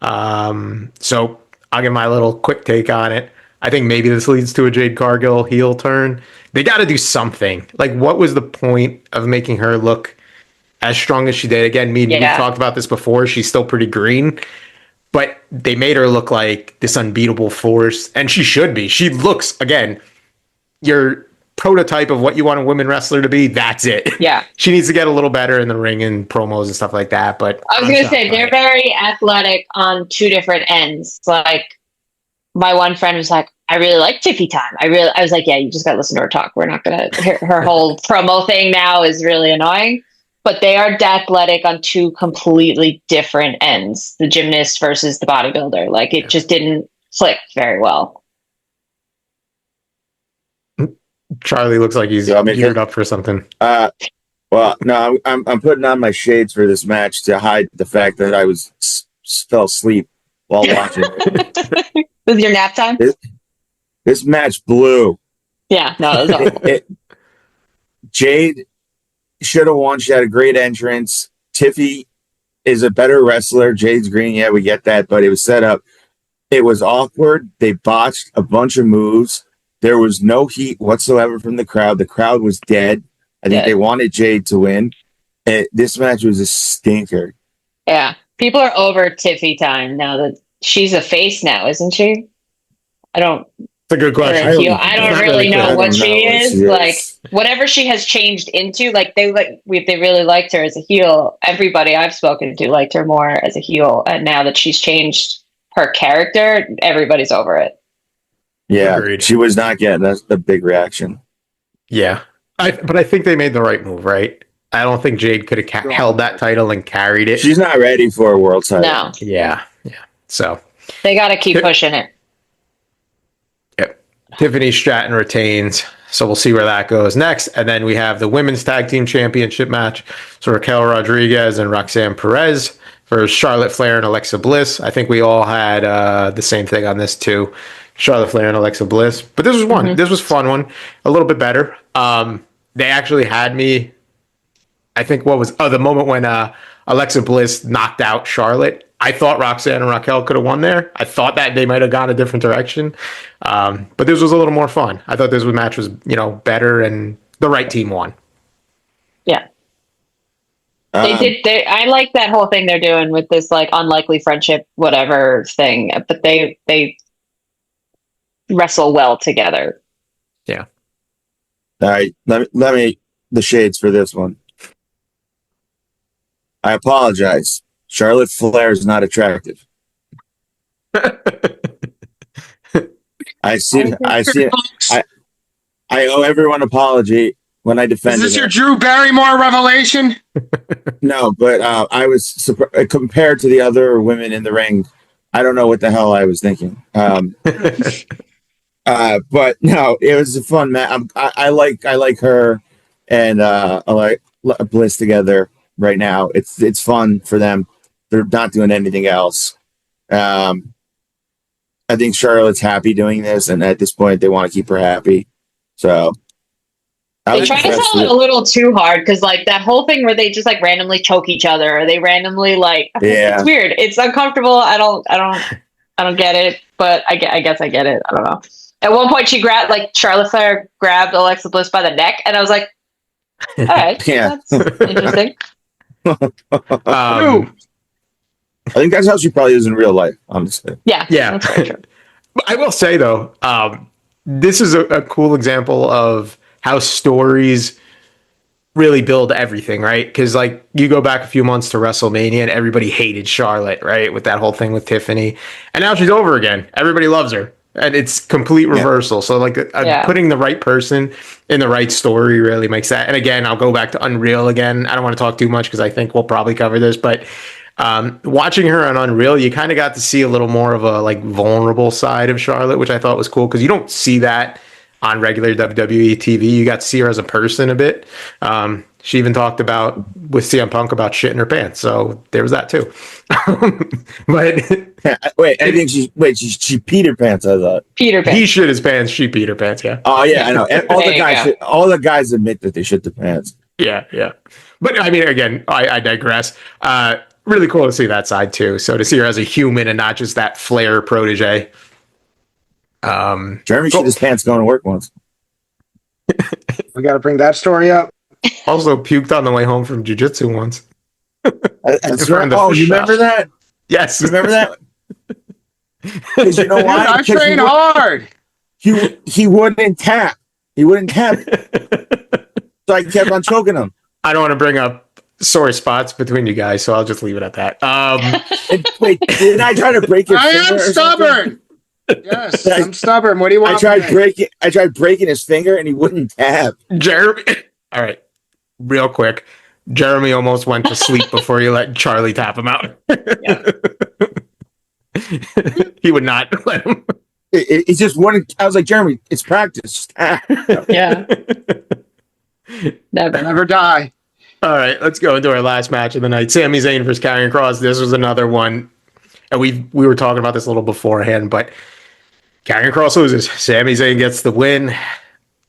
So I'll give my little quick take on it. I think maybe this leads to a Jade Cargill heel turn. They got to do something. Like, what was the point of making her look as strong as she did? Again, we talked about this before. She's still pretty green, but they made her look like this unbeatable force, and she should be. She looks, again, your prototype of what you want a women wrestler to be. That's it. Yeah. She needs to get a little better in the ring and promos and stuff like that. But I was going to say, they're very athletic on two different ends. Like, my one friend was like, I really like Tiffy Time. I was like, yeah, you just got to listen to her talk. We're not going to, her whole promo thing now is really annoying. But they are athletic on two completely different ends. The gymnast versus the bodybuilder. Like, it just didn't click very well. Charlie looks like he's geared up for something. Well, no, I'm putting on my shades for this match to hide the fact that I fell asleep while watching. Was your nap time? This match blew. Yeah, no, it was awful. Jade should have won. She had a great entrance. Tiffy is a better wrestler. Jade's green. Yeah, we get that, but it was set up. It was awkward. They botched a bunch of moves. There was no heat whatsoever from the crowd. The crowd was dead. I think they wanted Jade to win. This match was a stinker. Yeah. People are over Tiffy Time now that she's a face now, isn't she? I don't. It's a good question. I don't really know what she is. Like whatever she has changed into, like they really liked her as a heel. Everybody I've spoken to liked her more as a heel, and now that she's changed her character, everybody's over it. Yeah, agreed. She was not getting the big reaction. Yeah, but I think they made the right move, right? I don't think Jade could have held that title and carried it. She's not ready for a world title. No. Yeah. So they got to keep pushing it. Yep. Tiffany Stratton retains, so we'll see where that goes next. And then we have the women's tag team championship match. So Raquel Rodriguez and Roxanne Perez versus Charlotte Flair and Alexa Bliss. I think we all had the same thing on this too. Charlotte Flair and Alexa Bliss. But this was one. Mm-hmm. This was fun one. A little bit better. They actually had me, I think the moment when Alexa Bliss knocked out Charlotte. I thought Roxanne and Raquel could have won there. I thought that they might have gone a different direction. But this was a little more fun. I thought this match was, better and the right team won. Yeah. I like that whole thing they're doing with this like unlikely friendship, whatever thing, but they wrestle well together. Yeah. All right. Let me the shades for this one. I apologize. Charlotte Flair is not attractive. I owe everyone an apology when I defended. Is this your Drew Barrymore revelation? No, but I was compared to the other women in the ring. I don't know what the hell I was thinking. But no, it was a fun match. I like her and I like Bliss together right now. It's fun for them. They're not doing anything else. I think Charlotte's happy doing this, and at this point, they want to keep her happy. So they try to sell it a little too hard because, like, that whole thing where they just like randomly choke each other, or they randomly it's weird. It's uncomfortable. I don't get it, but I guess I get it. I don't know. At one point, Charlotte Flair grabbed Alexa Bliss by the neck, and I was like, "All right, yeah, that's interesting." I think that's how she probably is in real life, honestly. Yeah. That's very true. I will say, though, this is a cool example of how stories really build everything, right? Because, like, you go back a few months to WrestleMania and everybody hated Charlotte, right? With that whole thing with Tiffany. And now she's over again. Everybody loves her. And it's complete reversal. Yeah. So, like, putting the right person in the right story really makes that. And again, I'll go back to Unreal again. I don't want to talk too much because I think we'll probably cover this, but watching her on Unreal, you kind of got to see a little more of a like vulnerable side of Charlotte, which I thought was cool because you don't see that on regular WWE TV. You got to see her as a person a bit. She even talked about with CM Punk about shit in her pants, so there was that too. But I think she peed her pants. I thought Peter Pan. He shit his pants. She peed her pants. Yeah. Oh yeah, I know. All the guys admit that they shit their pants. Yeah. But I mean, again, I digress. Really cool to see that side too. So to see her as a human and not just that Flair protege. Jeremy shit his pants going to work once. We got to bring that story up. Also puked on the way home from jiu-jitsu once. That's right. Oh, you remember that? Yes. Remember that? Because you know why? I train hard. He wouldn't tap. He wouldn't tap. So I kept on choking him. I don't want to bring up sore spots between you guys, so I'll just leave it at that. Wait, didn't I try to break your finger? I am stubborn. Yes, I'm stubborn. What do you want? I tried breaking his finger, and he wouldn't tap. Jeremy, all right, real quick. Jeremy almost went to sleep before you let Charlie tap him out. Yeah. He would not let him. It just wouldn't. I was like, Jeremy, it's practice. Just tap. Yeah. Never die. All right, let's go into our last match of the night. Sami Zayn versus Karrion Kross. This was another one, and we were talking about this a little beforehand, but Karrion Kross loses. Sami Zayn gets the win.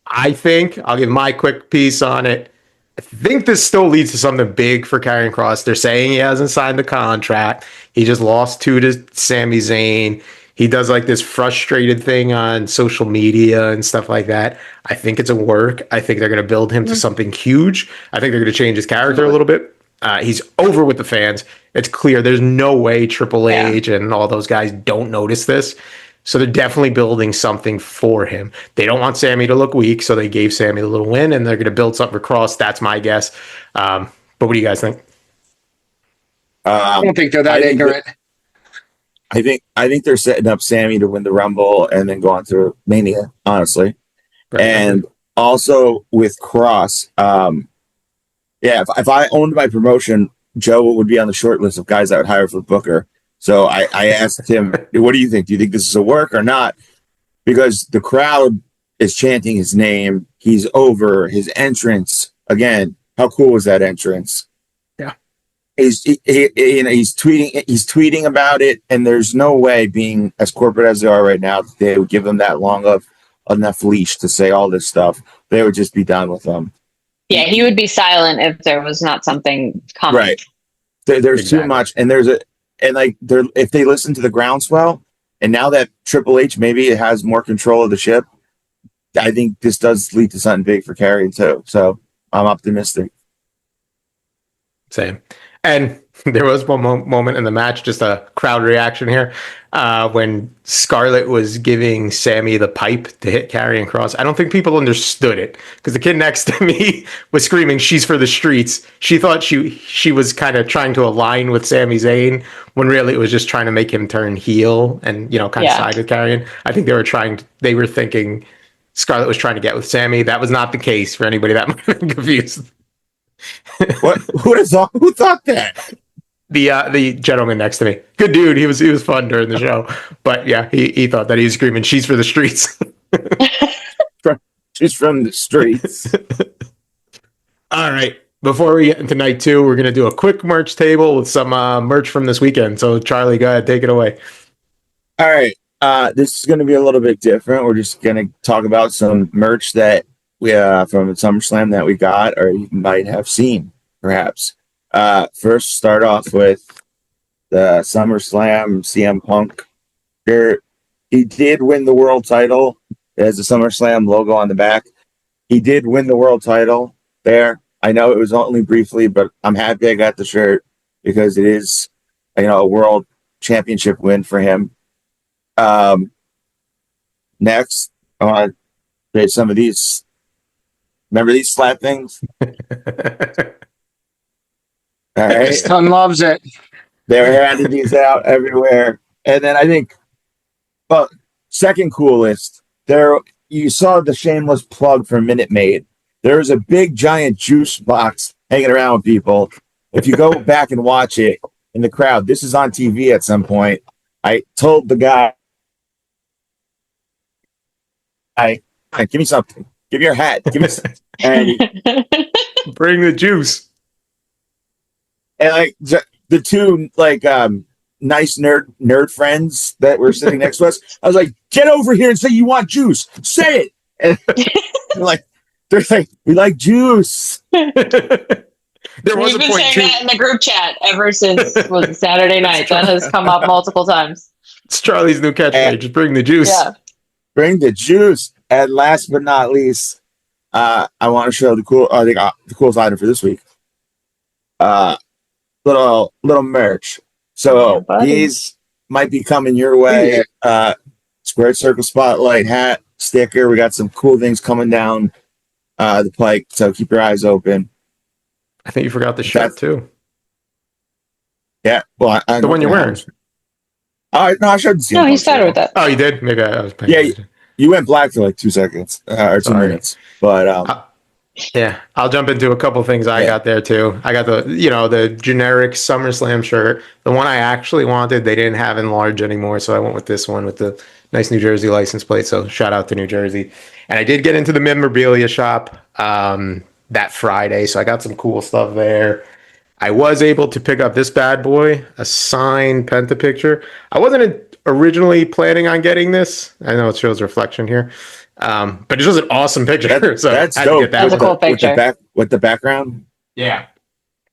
I think I'll give my quick piece on it. I think this still leads to something big for Karrion Kross. They're saying he hasn't signed the contract. He just lost 2 to Sami Zayn. He does like this frustrated thing on social media and stuff like that. I think it's a work. I think they're going to build him to something huge. I think they're going to change his character a little bit. He's over with the fans. It's clear there's no way Triple H and all those guys don't notice this. So they're definitely building something for him. They don't want Sammy to look weak, so they gave Sammy a little win, and they're going to build something for Cross. That's my guess. But what do you guys think? I don't think they're that ignorant. I think they're setting up Sammy to win the Rumble and then go on to Mania, honestly. Right. And also with Cross, if I owned my promotion, Joe would be on the short list of guys I would hire for Booker. So I asked him, what do you think? Do you think this is a work or not? Because the crowd is chanting his name. He's over. His entrance, again, how cool was that entrance? Yeah. He's tweeting about it, and there's no way, being as corporate as they are right now, they would give them that long of enough leash to say all this stuff. They would just be done with them. Yeah, he would be silent if there was not something coming. Right. There's too much, and if they listen to the groundswell, and now that Triple H maybe has more control of the ship, I think this does lead to something big for Karrion too. So I'm optimistic. Same. And there was one moment in the match, just a crowd reaction here, when Scarlett was giving Sammy the pipe to hit Karrion Kross. I don't think people understood it because the kid next to me was screaming, "She's for the streets." She thought she was kind of trying to align with Sami Zayn when really it was just trying to make him turn heel and kind of side with Karrion. I think they were thinking Scarlett was trying to get with Sammy. That was not the case for anybody that might have been confused. What? Who thought that? The gentleman next to me, good dude. He was fun during the show, but yeah, he thought that he was screaming, "She's for the streets." She's from the streets. All right. Before we get into night 2, we're gonna do a quick merch table with some merch from this weekend. So Charlie, go ahead, take it away. All right. This is going to be a little bit different. We're just going to talk about some merch that we from SummerSlam that we got, or you might have seen, perhaps. First, start off with the SummerSlam CM Punk shirt. He did win the world title. It has the SummerSlam logo on the back. He did win the world title there. I know it was only briefly, but I'm happy I got the shirt because it is, a world championship win for him. Next, I want to create some of these. Remember these slap things? All right. Son loves it. They were handing these out everywhere. And then I think, second coolest, you saw the shameless plug for Minute Maid. There was a big giant juice box hanging around with people. If you go back and watch it in the crowd, this is on TV at some point. I told the guy, give me something. Give me your hat. Give me something. And bring the juice. And the two nice nerd friends that were sitting next to us, I was like, "Get over here and say you want juice. Say it." And they're like, "We like juice." We've been saying that in the group chat ever since was Saturday night. That has come up multiple times. It's Charlie's new catchphrase. Just bring the juice. Yeah. Bring the juice. And last but not least, I want to show the coolest item for this week. Little merch. So these might be coming your way. Squared Circle Spotlight hat, sticker. We got some cool things coming down the pike. So keep your eyes open. I think you forgot the shirt too. Yeah. Well, the one you're wearing. No, I showed the. No, he started with that. Oh, you did? Maybe I was paying attention. You went black for like 2 seconds or 2 minutes, but yeah, I'll jump into a couple things I got there too. I got the generic SummerSlam shirt. The one I actually wanted, they didn't have in large anymore, so I went with this one with the nice New Jersey license plate. So shout out to New Jersey. And I did get into the memorabilia shop that Friday, so I got some cool stuff there. I was able to pick up this bad boy, a signed Penta picture. I wasn't originally planning on getting this. I know it shows reflection here, but it's just an awesome picture. That's dope. That's a cool picture. With the background. Yeah.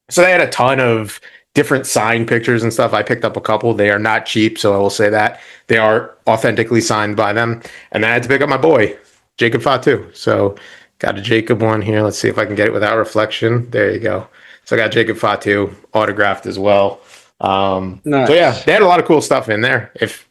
So they had a ton of different signed pictures and stuff. I picked up a couple. They are not cheap, so I will say that. They are authentically signed by them. And then I had to pick up my boy, Jacob Fatu. So got a Jacob one here. Let's see if I can get it without reflection. There you go. So I got Jacob Fatu autographed as well. Nice. So yeah, they had a lot of cool stuff in there. If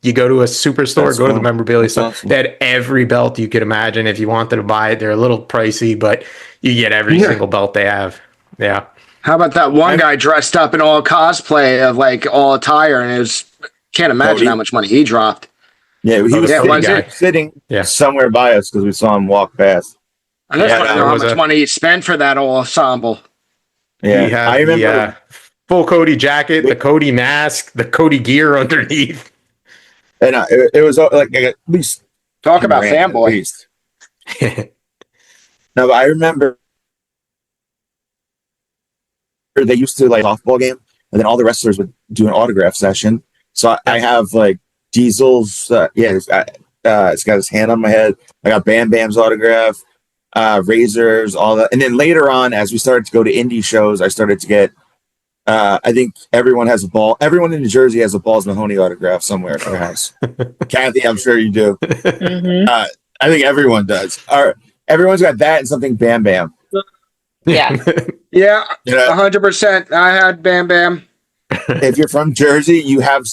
you go to a superstore, go to the memorabilia store. Awesome. They had every belt you could imagine. If you wanted to buy it, they're a little pricey, but you get every single belt they have. Yeah. How about that one guy dressed up in all cosplay of like all attire, and it was can't imagine how much money he dropped. Yeah, he was sitting somewhere by us because we saw him walk past. I just want to know how much money he spent for that whole ensemble. Yeah, I remember the full Cody jacket, the Cody mask, the Cody gear underneath. And it was like at least talk about fanboy. No, but I remember they used to like softball game, and then all the wrestlers would do an autograph session. So I have like Diesel's, it's got his hand on my head. I got Bam Bam's autograph, Razor's, all that. And then later on, as we started to go to indie shows, I started to get. I think everyone in New Jersey has a Balls Mahoney autograph somewhere in their house. Kathy, I'm sure you do. Mm-hmm. I think everyone does. Everyone's got that and something Bam Bam. Yeah. Yeah, 100%. I had Bam Bam. If you're from Jersey, you have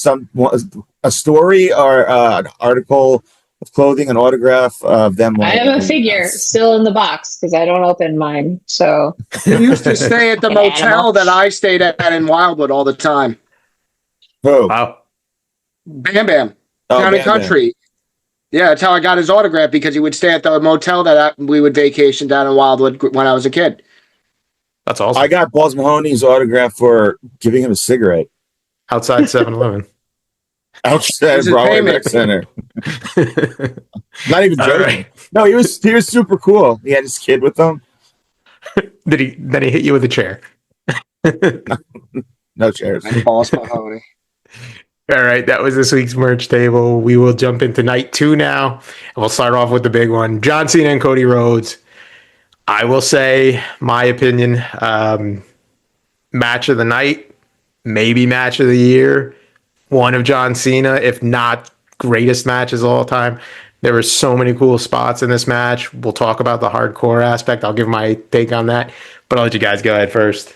a story or an article of clothing, an autograph of them. I have a figure still in the box because I don't open mine. So you used to stay at the motel that I stayed at in Wildwood all the time. Who? Wow. Bam Bam. Town and Country. Yeah, that's how I got his autograph, because he would stay at the motel that we would vacation down in Wildwood when I was a kid. That's awesome. I got Balls Mahoney's autograph for giving him a cigarette. Outside 7-Eleven. Outside Broadway Rec Center. Not even joking. Right. No, he was super cool. He had his kid with him. Then he hit you with a chair. No chairs. Balls Mahoney. All right, that was this week's merch table. We will jump into night 2 now, and we'll start off with the big one: John Cena and Cody Rhodes. I will say my opinion, match of the night, maybe match of the year, one of John Cena, if not greatest matches of all time. There were so many cool spots in this match. We'll talk about the hardcore aspect. I'll give my take on that, but I'll let you guys go ahead first.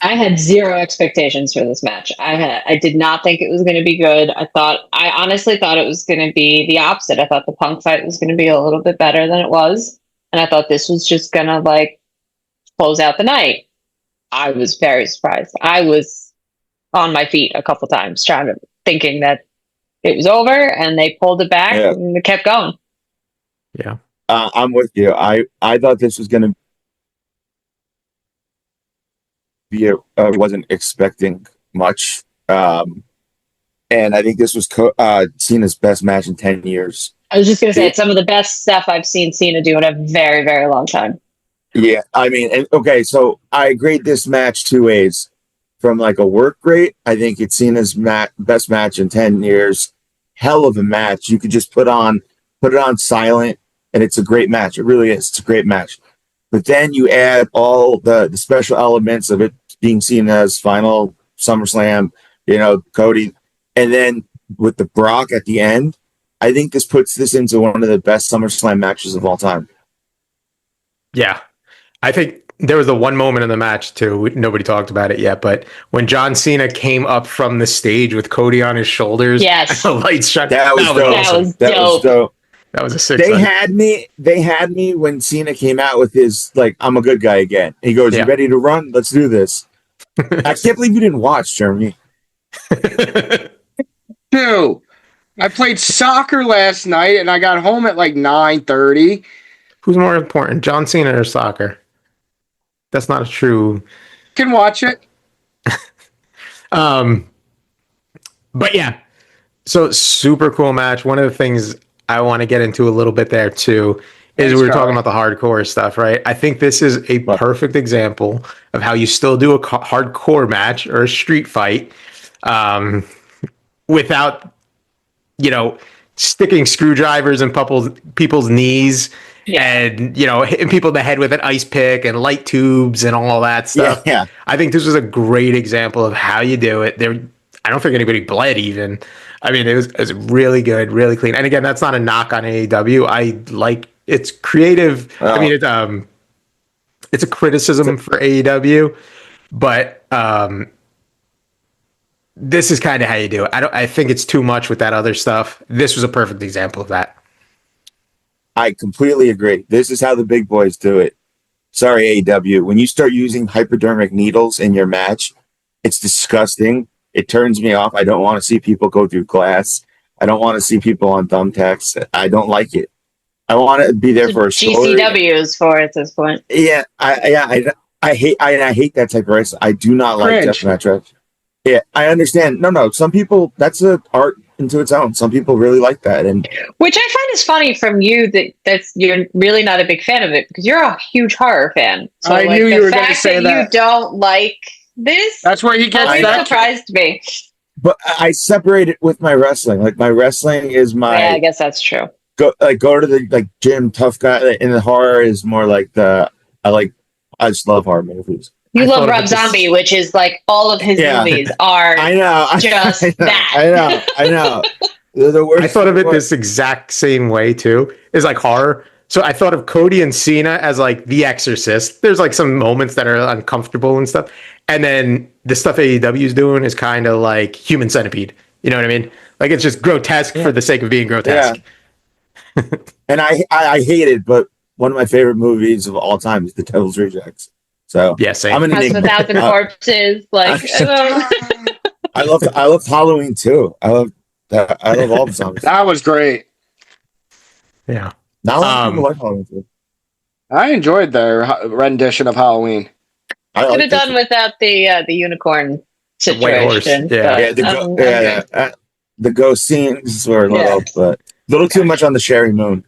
I had zero expectations for this match. I did not think it was going to be good. I honestly thought it was going to be the opposite. I thought the Punk fight was going to be a little bit better than it was. And I thought this was just going to like close out the night. I was very surprised. I was on my feet a couple times thinking that it was over, and they pulled it back and it kept going. Yeah. I'm with you. I thought this was going to be wasn't expecting much. And I think this was Cena's best match in 10 years. I was just going to say, it's some of the best stuff I've seen Cena do in a very, very long time. Yeah, I mean, so I grade this match 2 ways. From like a work rate, I think it's Cena's best match in 10 years. Hell of a match. You could just put it on silent, and it's a great match. It really is. It's a great match. But then you add all the special elements of it being Cena's final SummerSlam, Cody, and then with the Brock at the end, I think this puts this into one of the best SummerSlam matches of all time. Yeah. I think there was the one moment in the match, too. Nobody talked about it yet, but when John Cena came up from the stage with Cody on his shoulders, yes, the lights shut. That was dope. That was a 6. They had me when Cena came out with his like, I'm a good guy again. He goes, "You ready to run? Let's do this." I can't believe you didn't watch, Jeremy. Dude, I played soccer last night and I got home at like 9:30. Who's more important, John Cena or soccer? That's not true. Can watch it. But yeah, so super cool match. One of the things I want to get into a little bit there too is we were talking about the hardcore stuff, right? I think this is a perfect example of how you still do a hardcore match or a street fight without, sticking screwdrivers in people's knees. And, hitting people in the head with an ice pick and light tubes and all that stuff. Yeah. I think this was a great example of how you do it. I don't think anybody bled even. I mean, it was really good, really clean. And again, that's not a knock on AEW. I like it's creative. I mean, it's a criticism for AEW, but this is kind of how you do it. I think it's too much with that other stuff. This was a perfect example of that. I completely agree. This is how the big boys do it. Sorry, AEW. When you start using hypodermic needles in your match, it's disgusting. It turns me off. I don't want to see people go through glass. I don't want to see people on thumbtacks. I don't like it. I want to be there for a story. GCW is for at this point. Yeah, I hate that type of wrestling. I do not like deathmatch wrestling. Yeah, I understand. No. Some people, that's an art into its own. Some people really like that, and which I find is funny from you that's you're really not a big fan of it because you're a huge horror fan. So I knew you were going to say that. You don't like this. That's where he gets that. Surprised me. But I separate it with my wrestling. Like my wrestling is my. Yeah, I guess that's true. Go to the gym, tough guy. And the horror is more like I just love horror movies. You love Rob Zombie, which is like all of his movies are just that. I know. They're the worst. I thought of it this exact same way too. Is like horror. So I thought of Cody and Cena as like The Exorcist. There's like some moments that are uncomfortable and stuff. And then the stuff AEW is doing is kind of like Human Centipede. You know what I mean? Like it's just grotesque for the sake of being grotesque. Yeah. And I hate it, but one of my favorite movies of all time is The Devil's Rejects. So yeah, same. I'm an House of 1,000 Corpses. Like I love Halloween too. I love all the songs. That was great. Yeah. Not a lot of people like Halloween too. I enjoyed their rendition of Halloween. I could have done without the unicorn situation. The ghost scenes were a little too much on the Sherry Moon.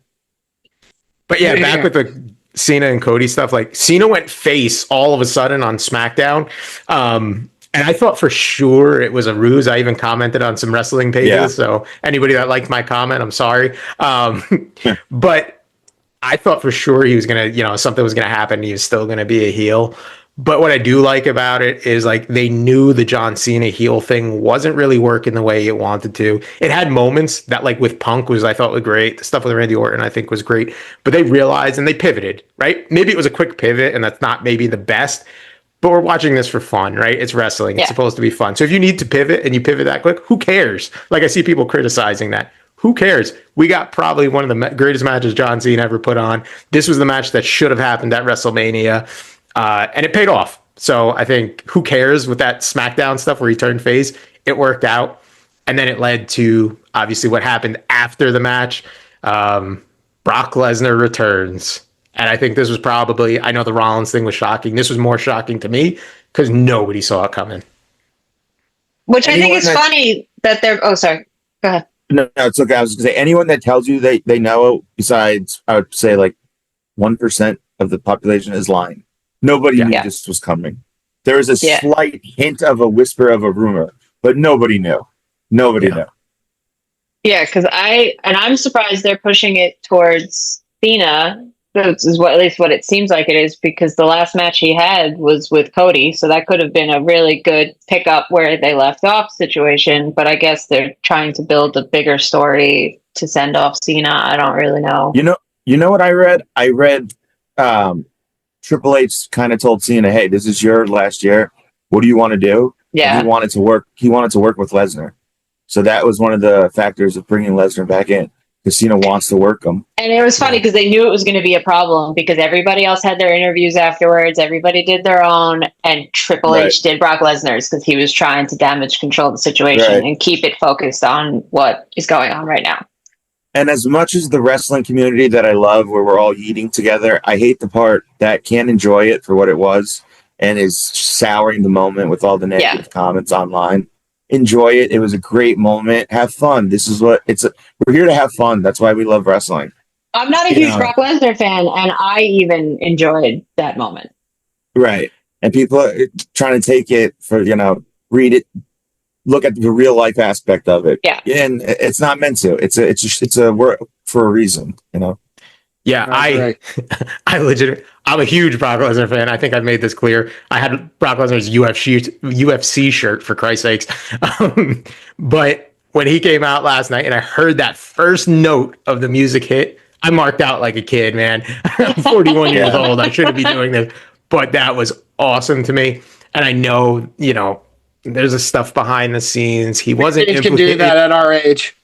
But yeah, back with the Cena and Cody stuff, like Cena went face all of a sudden on SmackDown. And I thought for sure it was a ruse. I even commented on some wrestling pages. Yeah. So anybody that liked my comment, I'm sorry. But I thought for sure he was going to, something was going to happen. He was still going to be a heel. But what I do like about it is like they knew the John Cena heel thing wasn't really working the way it wanted to. It had moments that like with Punk I thought was great. The stuff with Randy Orton I think was great. But they realized and they pivoted, right? Maybe it was a quick pivot and that's not maybe the best. But we're watching this for fun, right? It's wrestling. It's supposed to be fun. So if you need to pivot and you pivot that quick, who cares? Like I see people criticizing that. Who cares? We got probably one of the greatest matches John Cena ever put on. This was the match that should have happened at WrestleMania. And it paid off. So I think who cares with that SmackDown stuff where he turned face? It worked out. And then it led to obviously what happened after the match. Brock Lesnar returns. And I think this was probably, I know the Rollins thing was shocking. This was more shocking to me because nobody saw it coming. Which I think is funny that they're, sorry. Go ahead. No, it's okay. I was going to say, anyone that tells you they know, besides, I would say like 1% of the population is lying. Nobody knew this was coming. There was a slight hint of a whisper of a rumor, but nobody knew. Nobody knew. Yeah, because I'm surprised they're pushing it towards Cena. This is at least what it seems like it is, because the last match he had was with Cody, so that could have been a really good pickup where they left off situation. But I guess they're trying to build a bigger story to send off Cena. I don't really know. You know what I read? I read Triple H kind of told Cena, "Hey, this is your last year. What do you want to do?" Yeah, and he wanted to work with Lesnar, so that was one of the factors of bringing Lesnar back in. Because Cena wants to work him. And it was funny because they knew it was going to be a problem because everybody else had their interviews afterwards. Everybody did their own. And Triple H did Brock Lesnar's because he was trying to damage control the situation and keep it focused on what is going on right now. And as much as the wrestling community that I love, where we're all eating together, I hate the part that can't enjoy it for what it was and is souring the moment with all the negative comments online. Enjoy it. It was a great moment. Have fun. This is what we're here to have fun. That's why we love wrestling. I'm not a huge Brock Lesnar fan, and I even enjoyed that moment. Right. And people are trying to take it for, read it, look at the real life aspect of it. Yeah. And it's not meant to. It's a word for a reason, Yeah, I'm a huge Brock Lesnar fan. I think I've made this clear. I had Brock Lesnar's UFC shirt, for Christ's sakes. But when he came out last night and I heard that first note of the music hit, I marked out like a kid, man. I'm 41 years old. I shouldn't be doing this, but that was awesome to me. And I know, there's a stuff behind the scenes. He wasn't. You can do that at our age.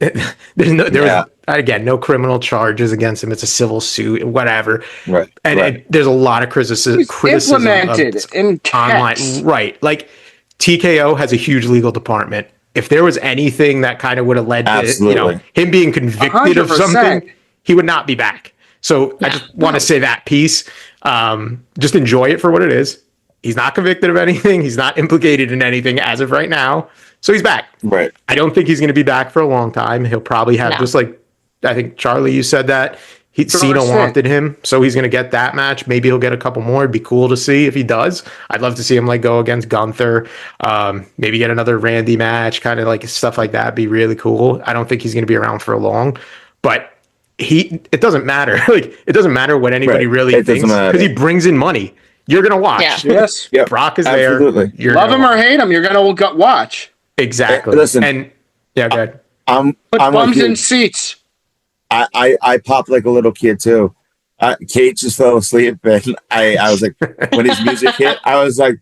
Was again no criminal charges against him. It's a civil suit, whatever. Right. And there's a lot of criticism implemented in online. Right. Like TKO has a huge legal department. If there was anything that kind of would have led to him being convicted 100%. Of something, he would not be back. So I just want to say that piece. Just enjoy it for what it is. He's not convicted of anything. He's not implicated in anything as of right now. So he's back. Right. I don't think he's going to be back for a long time. He'll probably have just like, I think Charlie, you said that. Cena wanted him, so he's going to get that match. Maybe he'll get a couple more. It'd be cool to see if he does. I'd love to see him like go against Gunther. Maybe get another Randy match, kind of like stuff like that. Be really cool. I don't think he's going to be around for long, but it doesn't matter. Like it doesn't matter what anybody really thinks because he brings in money. You're going to watch. Yeah. Yes. Yep. Brock is Absolutely. there. You're love him or hate him. You're going to watch. Exactly. Listen, and go ahead. I'm bums in seats. I popped like a little kid too. Kate just fell asleep, and I was like, when his music hit, I was like,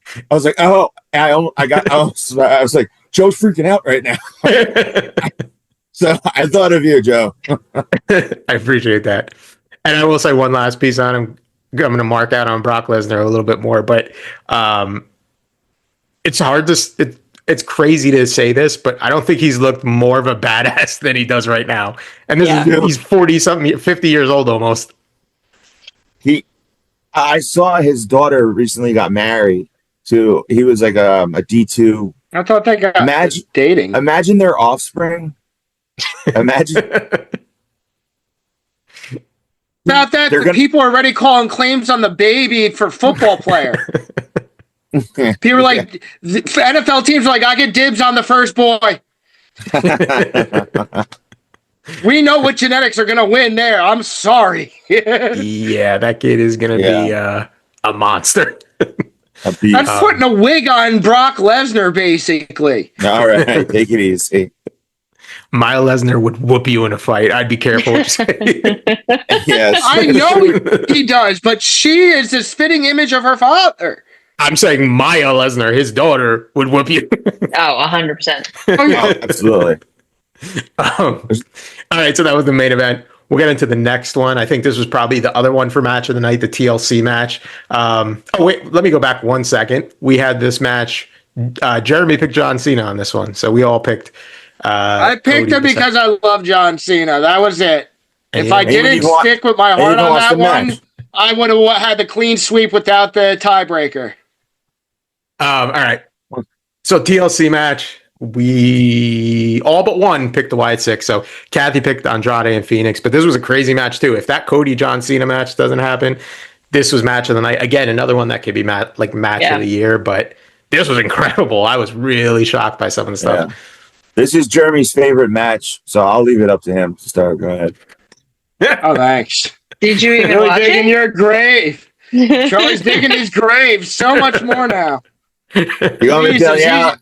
oh, I was like, Joe's freaking out right now. So I thought of you, Joe. I appreciate that, and I will say one last piece on him. I'm going to mark out on Brock Lesnar a little bit more, but it's hard to. It's crazy to say this, but I don't think he's looked more of a badass than he does right now. And he's 40-something, 50 years old almost. I saw his daughter recently got married to. He was like a D2. I thought they got dating. Imagine their offspring. Imagine. About that, people are already calling claims on the baby for football player. People are like, the NFL teams are like, I get dibs on the first boy. We know what genetics are going to win there. I'm sorry. Yeah, that kid is going to be a monster. I'm putting a wig on Brock Lesnar, basically. All right, take it easy. My Lesnar would whoop you in a fight. I'd be careful what you say. Yes. I know he does, but she is the spitting image of her father. I'm saying Maya Lesnar, his daughter, would whoop you. 100%. Oh, absolutely. All right, so that was the main event. We'll get into the next one. I think this was probably the other one for match of the night, the TLC match. Wait, let me go back 1 second. We had this match. Jeremy picked John Cena on this one, so we all picked. I picked him because I love John Cena. That was it. If I didn't stick with my heart on that one, I would have had the clean sweep without the tiebreaker. All right. So TLC match, we all but one picked the Wyatt Six. So Kathy picked Andrade and Phoenix, but this was a crazy match too. If that Cody John Cena match doesn't happen, this was match of the night. Again, another one that could be match of the year, but this was incredible. I was really shocked by some of the stuff. Yeah. This is Jeremy's favorite match, so I'll leave it up to him to start. Go ahead. Oh, thanks. Did you even really watch digging it? Your grave. Charlie's digging his grave so much more now. You want me to tell you out?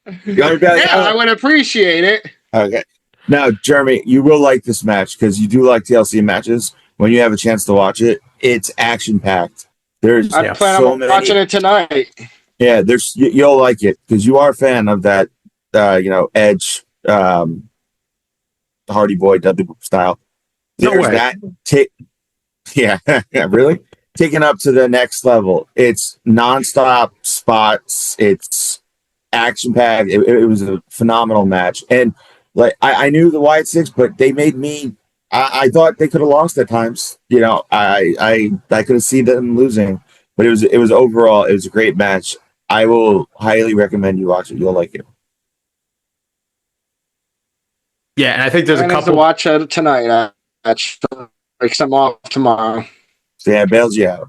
I would appreciate it. Okay. Now, Jeremy, you will like this match because you do like TLC matches. When you have a chance to watch it, it's action packed. There's I plan on watching it tonight. Yeah, you'll like it because you are a fan of that. Edge, Hardy Boy, Dudley style. There's that. Yeah, really? Taken up to the next level. It's nonstop spots. It's action packed. It was a phenomenal match. And like I knew the Wyatt Six, but they made me. I thought they could have lost at times. I could have seen them losing, but it was overall it was a great match. I will highly recommend you watch it. You'll like it. Yeah, and I think there's a couple to watch it tonight. Breaks them off tomorrow. So yeah, bails you out.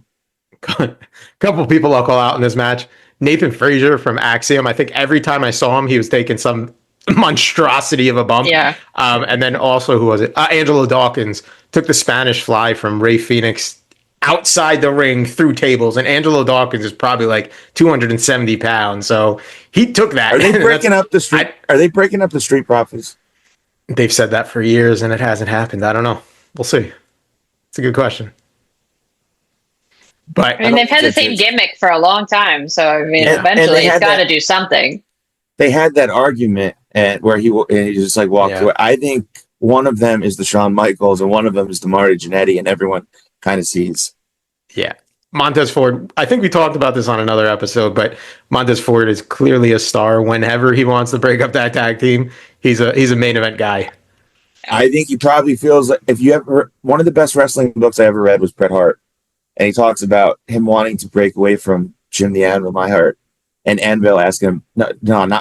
A couple people I'll call out in this match. Nathan Frazier from Axiom. I think every time I saw him, he was taking some monstrosity of a bump. Yeah. And then also, who was it? Angelo Dawkins took the Spanish fly from Rey Fenix outside the ring through tables. And Angelo Dawkins is probably like 270 pounds. So he took that. Are they breaking up the Street Profits? They've said that for years, and it hasn't happened. I don't know. We'll see. It's a good question. But I mean, they've had the same gimmick for a long time, so I mean, eventually it's got to do something. They had that argument where he just like walked away. I think one of them is the Shawn Michaels and one of them is the Marty Jannetty, and everyone kind of sees. Yeah. Montez Ford, I think we talked about this on another episode, but Montez Ford is clearly a star. Whenever he wants to break up that tag team, he's a main event guy. I think he probably feels like, if you ever, one of the best wrestling books I ever read was Bret Hart. And he talks about him wanting to break away from Jim the Anvil Neidhart. And Anvil asked him, no,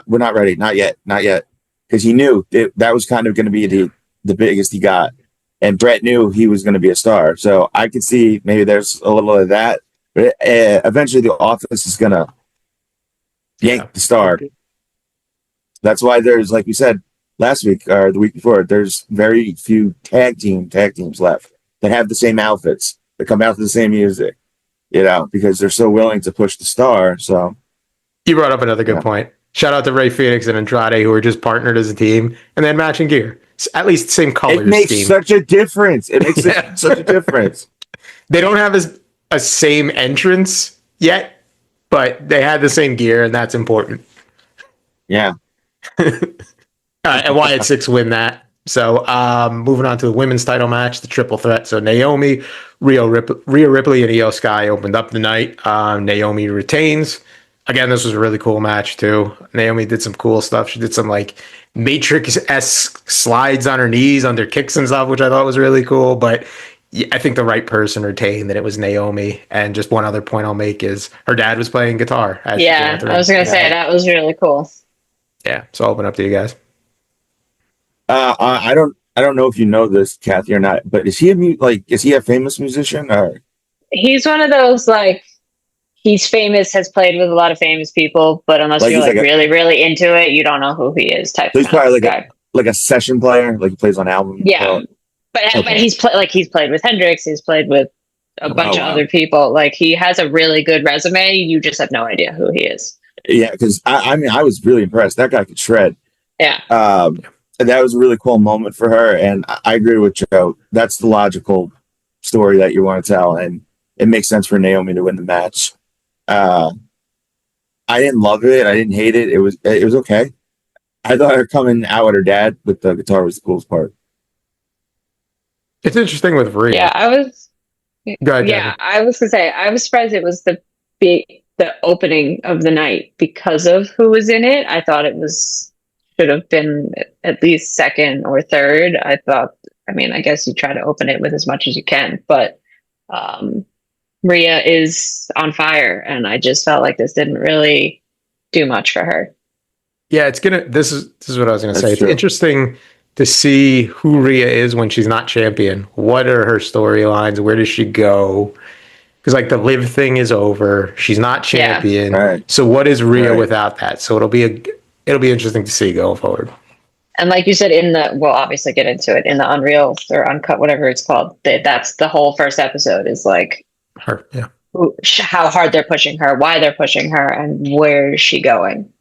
we're not ready. Not yet. Because he knew that was kind of going to be the biggest he got. And Bret knew he was going to be a star. So I could see maybe there's a little of that. But eventually the office is going to yank the star. That's why there's, like we said last week or the week before, there's very few tag teams left that have the same outfits, that come out to the same music, because they're so willing to push the star. So you brought up another good point. Shout out to Ray Phoenix and Andrade, who were just partnered as a team and then matching gear. At least same colors. It makes such a difference. It makes such a difference. They don't have a same entrance yet, but they had the same gear, and that's important. Yeah. And Wyatt Six win that. So moving on to the women's title match, the triple threat. So Naomi, Rhea Ripley, and Io Sky opened up the night. Naomi retains. Again, this was a really cool match too. Naomi did some cool stuff. She did some like Matrix-esque slides on her knees under kicks and stuff, which I thought was really cool. But I think the right person retained, that it was Naomi. And just one other point I'll make is her dad was playing guitar. Yeah, I was going to say that was really cool. Yeah, so I'll open up to you guys. I don't know if you know this, Kathy, or not, but is he a famous musician? Or he's one of those he's famous, has played with a lot of famous people, but unless you're really, really into it, you don't know who he is. Type. So he's probably like a session player, like he plays on albums. Yeah, but he's played with Hendrix. He's played with a bunch of other people. Like he has a really good resume. You just have no idea who he is. Yeah, because I was really impressed. That guy could shred. Yeah. And that was a really cool moment for her. And I agree with Joe. That's the logical story that you want to tell. And it makes sense for Naomi to win the match. I didn't love it. I didn't hate it. It was okay. I thought her coming out with her dad with the guitar was the coolest part. It's interesting with Rhea. Yeah, I was. Go ahead, yeah, I was gonna say I was surprised it was the opening of the night because of who was in it. I thought it should have been at least second or third. I guess you try to open it with as much as you can, but Rhea is on fire, and I just felt like this didn't really do much for her. Yeah, this is what I was gonna say. True. It's interesting to see who Rhea is when she's not champion. What are her storylines? Where does she go? Because the live thing is over. She's not champion. Yeah. Right. So what is Rhea without that? So it'll be interesting to see going forward. And like you said, we'll obviously get into it in the Unreal or Uncut, whatever it's called. That's the whole first episode is her. Yeah. How hard they're pushing her, why they're pushing her, and where is she going?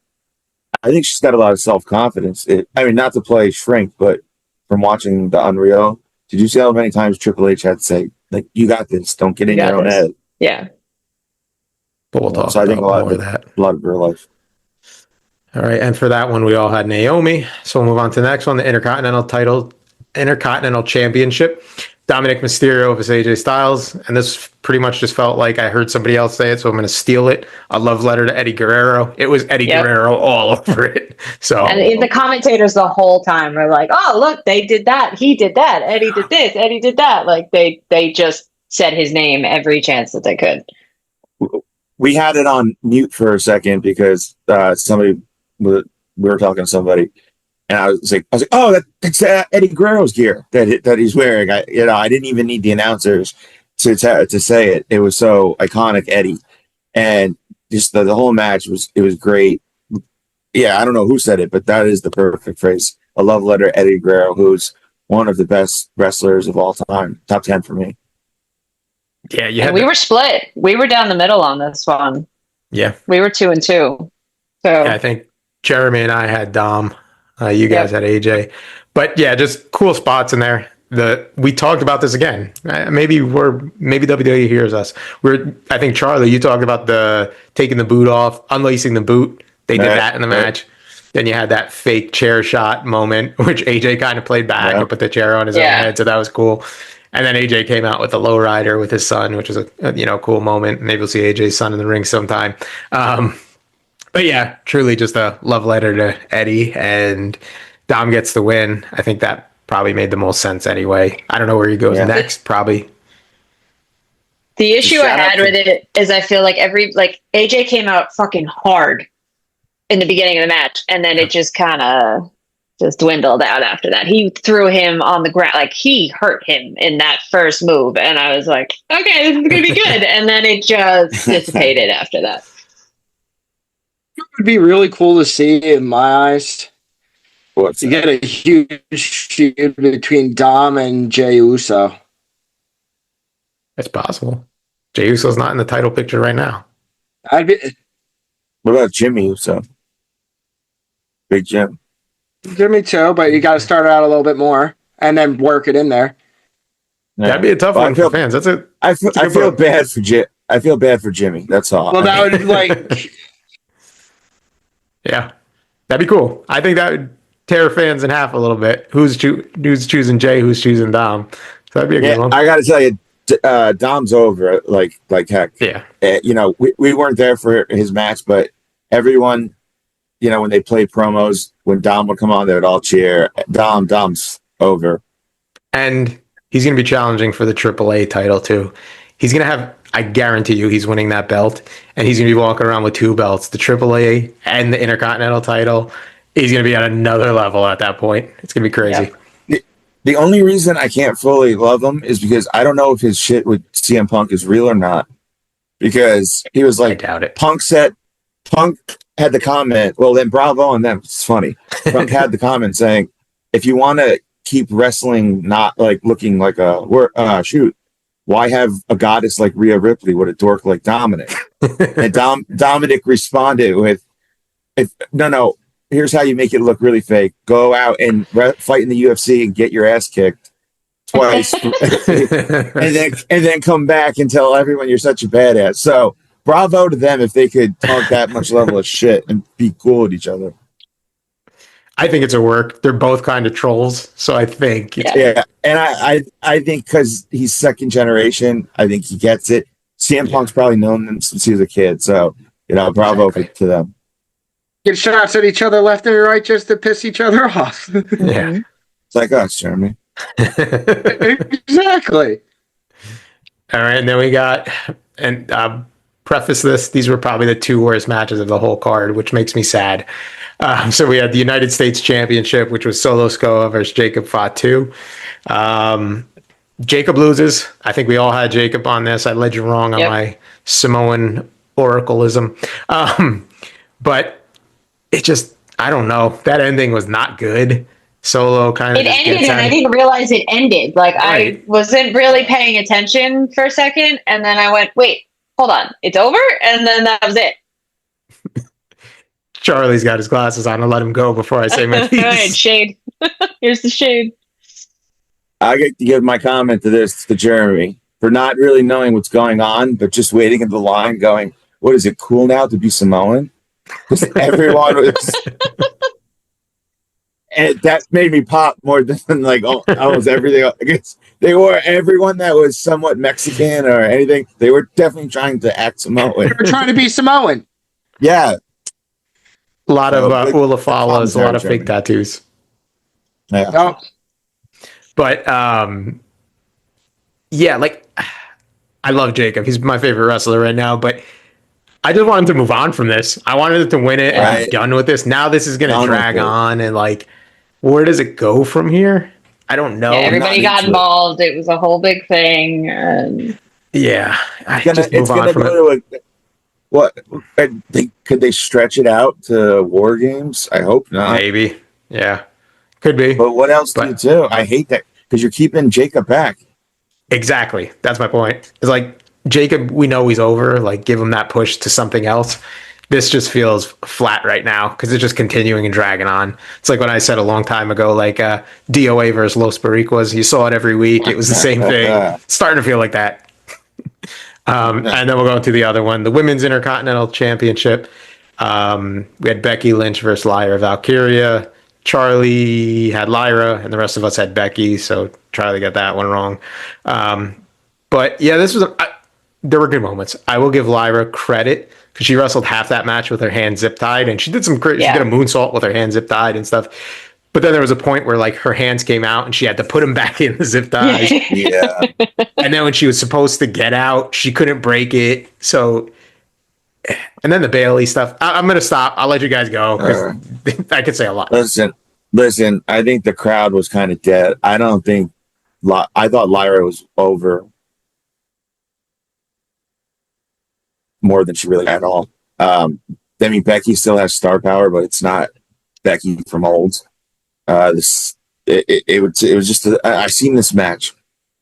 I think she's got a lot of self-confidence. Not to play Shrink, but from watching the Unreal, did you see how many times Triple H had to say, you got this, don't get in your own head? Yeah. But we'll talk so about I think a lot more of that. A lot of her life. All right, and for that one, we all had Naomi. So we'll move on to the next one, the Intercontinental Championship. Dominic Mysterio versus AJ Styles. And this pretty much just felt like I heard somebody else say it, so I'm going to steal it. A love letter to Eddie Guerrero. It was Eddie Guerrero all over it. So, and the commentators the whole time were like, oh, look, they did that. He did that. Eddie did this. Eddie did that. They just said his name every chance that they could. We had it on mute for a second because we were talking to somebody. And I was like, oh, that's Eddie Guerrero's gear that he's wearing. I didn't even need the announcers to say it. It was so iconic, Eddie, and just the whole match was great. Yeah, I don't know who said it, but that is the perfect phrase. A love letter, Eddie Guerrero, who's one of the best wrestlers of all time, top 10 for me. Yeah, we were split. We were down the middle on this one. Yeah, we were 2-2. So yeah, I think Jeremy and I had Dom. You guys had AJ. But yeah, just cool spots in there. we talked about this again. Maybe WWE hears us. I think Charlie, you talked about the taking the boot off, unlacing the boot. They did that in the match. Then you had that fake chair shot moment, which AJ kind of played back and put the chair on his own head, so that was cool. And then AJ came out with a lowrider with his son, which was a cool moment. Maybe we'll see AJ's son in the ring sometime. But yeah, truly just a love letter to Eddie, and Dom gets the win. I think that probably made the most sense anyway. I don't know where he goes next. Probably. The issue I had with it is I feel like AJ came out fucking hard in the beginning of the match, and then it just kind of just dwindled out after that. He threw him on the ground, like he hurt him in that first move, and I was like, okay, this is gonna be good. And then it just dissipated after that. It would be really cool to see in my eyes. To get a huge feud between Dom and Jey Uso. It's possible. Jey Uso's not in the title picture right now. What about Jimmy Uso? Big Jim. Jimmy too, but you got to start out a little bit more and then work it in there. Yeah. That'd be a tough one for fans. That's it. I feel bad for Jim. I feel bad for Jimmy. That's all. Well, that would yeah, that'd be cool. I think that would tear fans in half a little bit. Who's choosing Jay? Who's choosing Dom? So that'd be a good one. I got to tell you, Dom's over like heck. Yeah. We weren't there for his match, but everyone, when they play promos, when Dom would come on, they would all cheer. Dom's over. And he's going to be challenging for the AAA title too. He's going to have, I guarantee you, he's winning that belt, and he's going to be walking around with two belts, the AAA and the Intercontinental title. He's going to be at another level at that point. It's going to be crazy. Yeah. The only reason I can't fully love him is because I don't know if his shit with CM Punk is real or not. Because he was like, I doubt it. Punk had the comment, well, then bravo on them. It's funny. Punk had the comment saying, if you want to keep wrestling not like looking like why have a goddess like Rhea Ripley with a dork like Dominic? And Dominic responded with, no, here's how you make it look really fake. Go out and fight in the UFC and get your ass kicked twice, and then come back and tell everyone you're such a badass. So bravo to them if they could talk that much level of shit and be cool with each other. I think it's a work. They're both kind of trolls, so I think yeah. And I think because he's second generation, I think he gets it. CM Punk's probably known them since he was a kid, so bravo to them. Get shots at each other left and right just to piss each other off. Yeah, it's like us, Jeremy. Exactly. All right, and then we got preface this. These were probably the two worst matches of the whole card, which makes me sad. So we had the United States Championship, which was Solo Sikoa versus Jacob Fatu. Jacob loses. I think we all had Jacob on this. I led you wrong on my Samoan oracleism. But it just, I don't know. That ending was not good. Solo kind of it ended, and I didn't realize it ended. Like right. I wasn't really paying attention for a second, and then I went, "Wait, hold on, it's over," and then that was it. Charlie's got his glasses on. I'll let him go before I say my piece. All right, shade. Here's the shade. I get to give my comment to Jeremy for not really knowing what's going on, but just waiting in the line, going, "What is it? Cool now to be Samoan?" Because everyone was. And that made me pop more than like almost everything else. I guess they were everyone that was somewhat Mexican or anything. They were definitely trying to act Samoan. They were trying to be Samoan. Yeah. A lot of Ulafalas, a lot of fake tattoos. Yeah. Oh. But yeah, like I love Jacob. He's my favorite wrestler right now, but I just want him to move on from this. I wanted him to win it and be done with this. Now this is going to drag on, and like, where does it go from here? I don't know. Yeah, everybody got involved. It was a whole big thing. And it's gonna go to what? Could they stretch it out to War Games? I hope not. Maybe. Yeah. Could be. But what else do you do? I hate that because you're keeping Jacob back. Exactly. That's my point. It's like Jacob, we know he's over. Like, give him that push to something else. this just feels flat right now because it's just continuing and dragging on. It's like when I said a long time ago, like DOA versus Los Boricuas. You saw it every week. It was the same thing. It's starting to feel like that. And then we'll go into the other one, the Women's Intercontinental Championship. We had Becky Lynch versus Lyra Valkyria. Charlie had Lyra, and the rest of us had Becky, so Charlie got that one wrong. But yeah, this was there were good moments. I will give Lyra credit because she wrestled half that match with her hand zip tied, and she did some great. She did a moonsault with her hand zip tied and stuff. But then there was a point where like her hands came out and she had to put them back in the zip ties. Yeah. And then when she was supposed to get out, she couldn't break it. So, and then the Bailey stuff. I'm going to stop. I'll let you guys go because I could say a lot. Listen. I think the crowd was kind of dead. I don't think. I thought Lyra was over more than she really had all. I mean, Becky still has star power, but it's not Becky from old. It was just I've seen this match.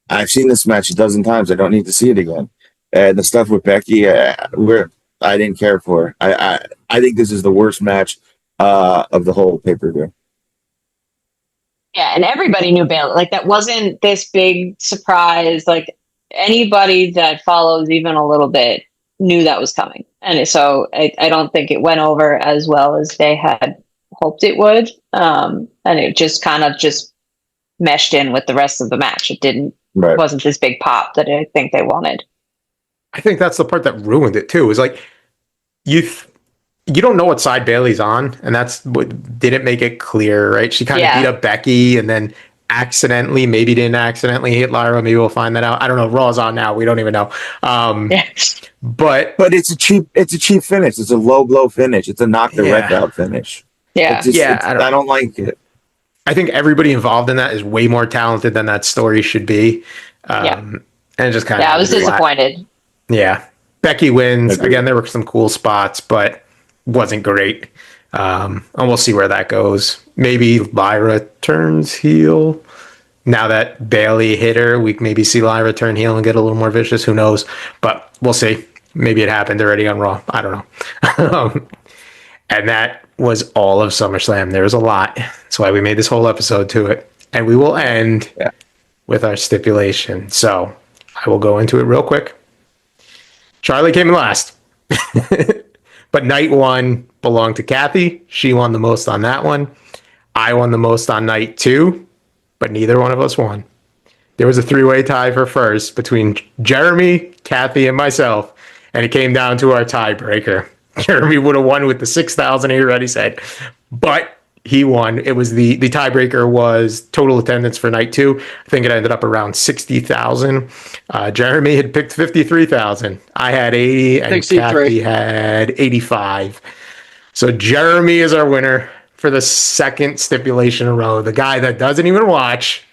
I've seen this match a dozen times. I don't need to see it again. And the stuff with Becky, I didn't care for. I think this is the worst match of the whole pay-per-view. Yeah, and everybody knew Bailey. Like, that wasn't this big surprise. Like, anybody that follows even a little bit knew that was coming. And so I don't think it went over as well as they had hoped it would. And it just kind of just meshed in with the rest of the match. It wasn't this big pop that I think they wanted. I think that's the part that ruined it too. Is like you don't know what side Bailey's on, and that's what didn't make it clear, right? She kind of beat up Becky and then maybe didn't accidentally hit Lyra. Maybe we'll find that out. I don't know. Raw's on now. We don't even know. But it's a cheap finish. It's a low blow finish. It's a knock the wreck out finish. Yeah. I don't like it. I think everybody involved in that is way more talented than that story should be. And it just kind of I was disappointed. Yeah. Becky wins. Agreed. Again, there were some cool spots, but wasn't great. And we'll see where that goes. Maybe Lyra turns heel. Now that Bailey hit her, we maybe see Lyra turn heel and get a little more vicious. Who knows? But we'll see. Maybe it happened already on Raw. I don't know. And that was all of SummerSlam. There was a lot. That's why we made this whole episode to it. And we will end with our stipulation. So I will go into it real quick. Charlie came in last. But night one belonged to Kathy. She won the most on that one. I won the most on night two, but neither one of us won. There was a three-way tie for first between Jeremy, Kathy, and myself, and it came down to our tiebreaker. Jeremy would have won with the 6,000 he already said, but he won. It was the tiebreaker was total attendance for night two. I think it ended up around 60,000. Jeremy had picked 53,000. I had 80, and 63. Kathy had 85. So Jeremy is our winner for the second stipulation in a row. The guy that doesn't even watch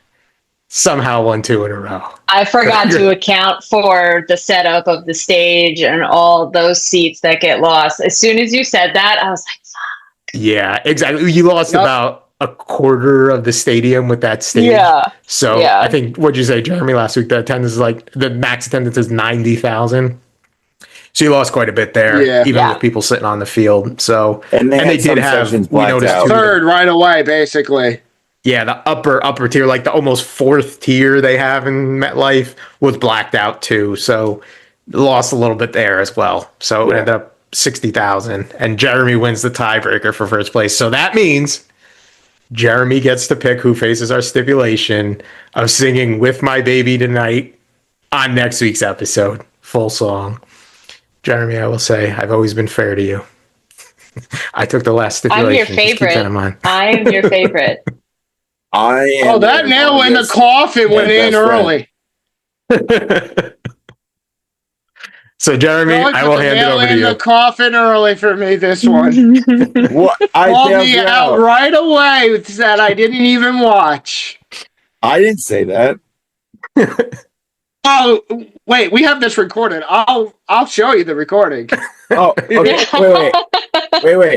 somehow won two in a row. I forgot to account for the setup of the stage and all those seats that get lost. As soon as you said that, I was like, fuck. Yeah, exactly. You lost about a quarter of the stadium with that stage. Yeah. So I think, what'd you say, Jeremy, last week? The attendance is the max attendance is 90,000. So you lost quite a bit there, even with people sitting on the field. So and they did have we noticed third right away, basically. Yeah, the upper tier, like the almost fourth tier they have in MetLife, was blacked out too. So lost a little bit there as well. So it ended up 60,000, and Jeremy wins the tiebreaker for first place. So that means Jeremy gets to pick who faces our stipulation of singing "With My Baby Tonight" on next week's episode, full song. Jeremy, I will say, I've always been fair to you. I took the last stipulation. I'm your favorite. I am your favorite. That nail in the coffin went in early. So, Jeremy, I will hand it over to you. The coffin early for me, this one. What? Called me out right away that I didn't even watch. I didn't say that. Oh, wait, we have this recorded. I'll show you the recording. Oh, okay.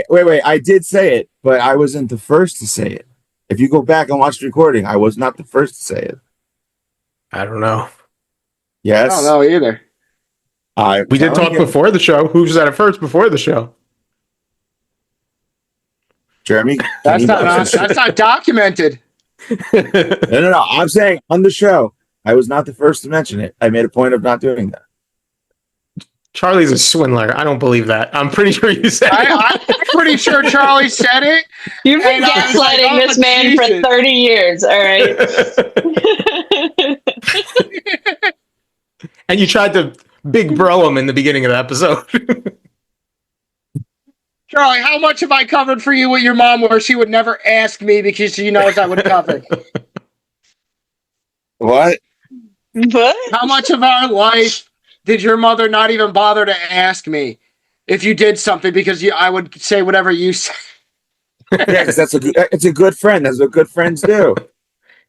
Wait. I did say it, but I wasn't the first to say it. If you go back and watch the recording, I was not the first to say it. I don't know. Yes. I don't know either. We did talk before the show. Who said it first before the show? Jeremy, that's not documented. No. I'm saying on the show, I was not the first to mention it. I made a point of not doing that. Charlie's a swindler. I don't believe that. I'm pretty sure you said it. I'm pretty sure Charlie said it. You've been gaslighting this man for 30 years, all right? And you tried to big bro him in the beginning of the episode. Charlie, how much have I covered for you with your mom where she would never ask me because she knows I would cover? What? How much of our life did your mother not even bother to ask me if you did something because I would say whatever you say? Yeah, because it's a good friend. That's what good friends do.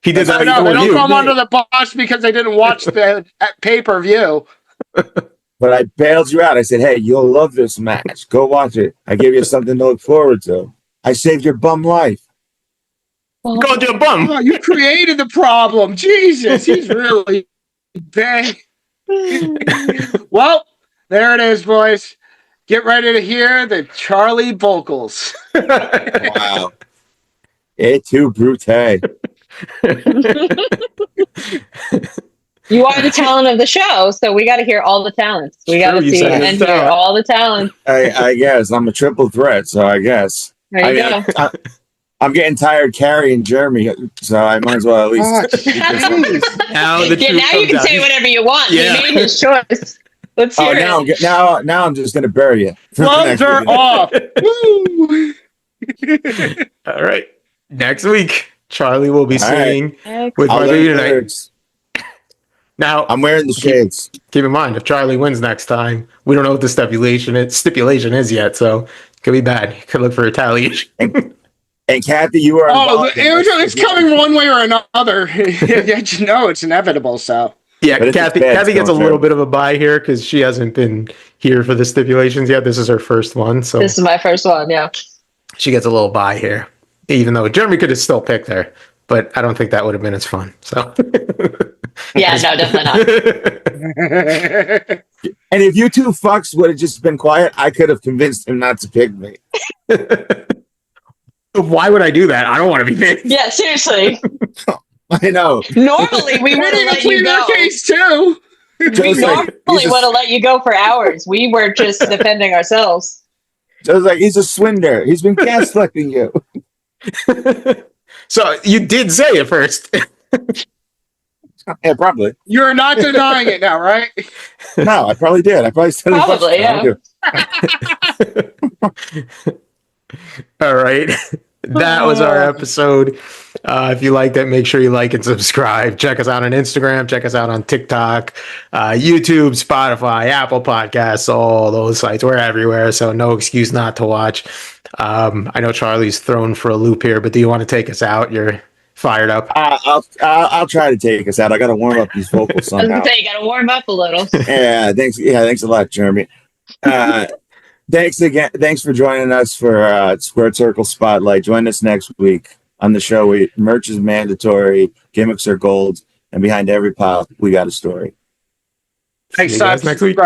He did that. No, they don't come under the bus because they didn't watch the pay-per-view. But I bailed you out. I said, hey, you'll love this match. Go watch it. I gave you something to look forward to. I saved your bum life. Go to a bum. Oh, you created the problem. Jesus, he's really bad. Well, there it is, boys. Get ready to hear the Charlie vocals. Wow. Et tu, Brute. You are the talent of the show, so we got to hear all the talents. We got to see and hear all the talents. I guess. I'm a triple threat, so I guess. There you go. I'm getting tired carrying Jeremy, so I might as well at least. Now you can say whatever you want. Yeah. He made his choice. Let's hear it. Now I'm just going to bury you. Gloves are off. All right. Next week, Charlie will be singing with Margarita tonight. Now I'm wearing the shades. Keep in mind, if Charlie wins next time, we don't know what the stipulation is yet, so it could be bad. You could look for retaliation. And Kathy, you are. It's coming one way or another. You know, it's inevitable. So yeah, Kathy gets a little bit of a bye here because she hasn't been here for the stipulations yet. This is her first one, so this is my first one. Yeah, she gets a little bye here, even though Jeremy could have still picked her, but I don't think that would have been as fun. So. Yeah, no, definitely not. And if you two fucks would have just been quiet, I could have convinced him not to pick me. Why would I do that? I don't want to be picked. Yeah, seriously. I know. Normally, we would have let you go. Case too. We normally would have let you go for hours. We were just defending ourselves. Just like he's a swindler. He's been gaslighting you. So you did say it first. Yeah, probably. You're not denying it now, right? No, I probably did. I probably said it. Probably, yeah. All right. That was our episode. If you liked it, make sure you like and subscribe. Check us out on Instagram. Check us out on TikTok, YouTube, Spotify, Apple Podcasts, all those sites. We're everywhere, so no excuse not to watch. I know Charlie's thrown for a loop here, but do you want to take us out? You're fired up. I'll try to take us out. I got to warm up these vocals somehow. I was gonna say, you got to warm up a little. Yeah, thanks. Yeah, thanks a lot, Jeremy. Thanks again. Thanks for joining us for Squared Circle Spotlight. Join us next week on the show. Merch is mandatory. Gimmicks are gold. And behind every pile, we got a story. Thanks, next week.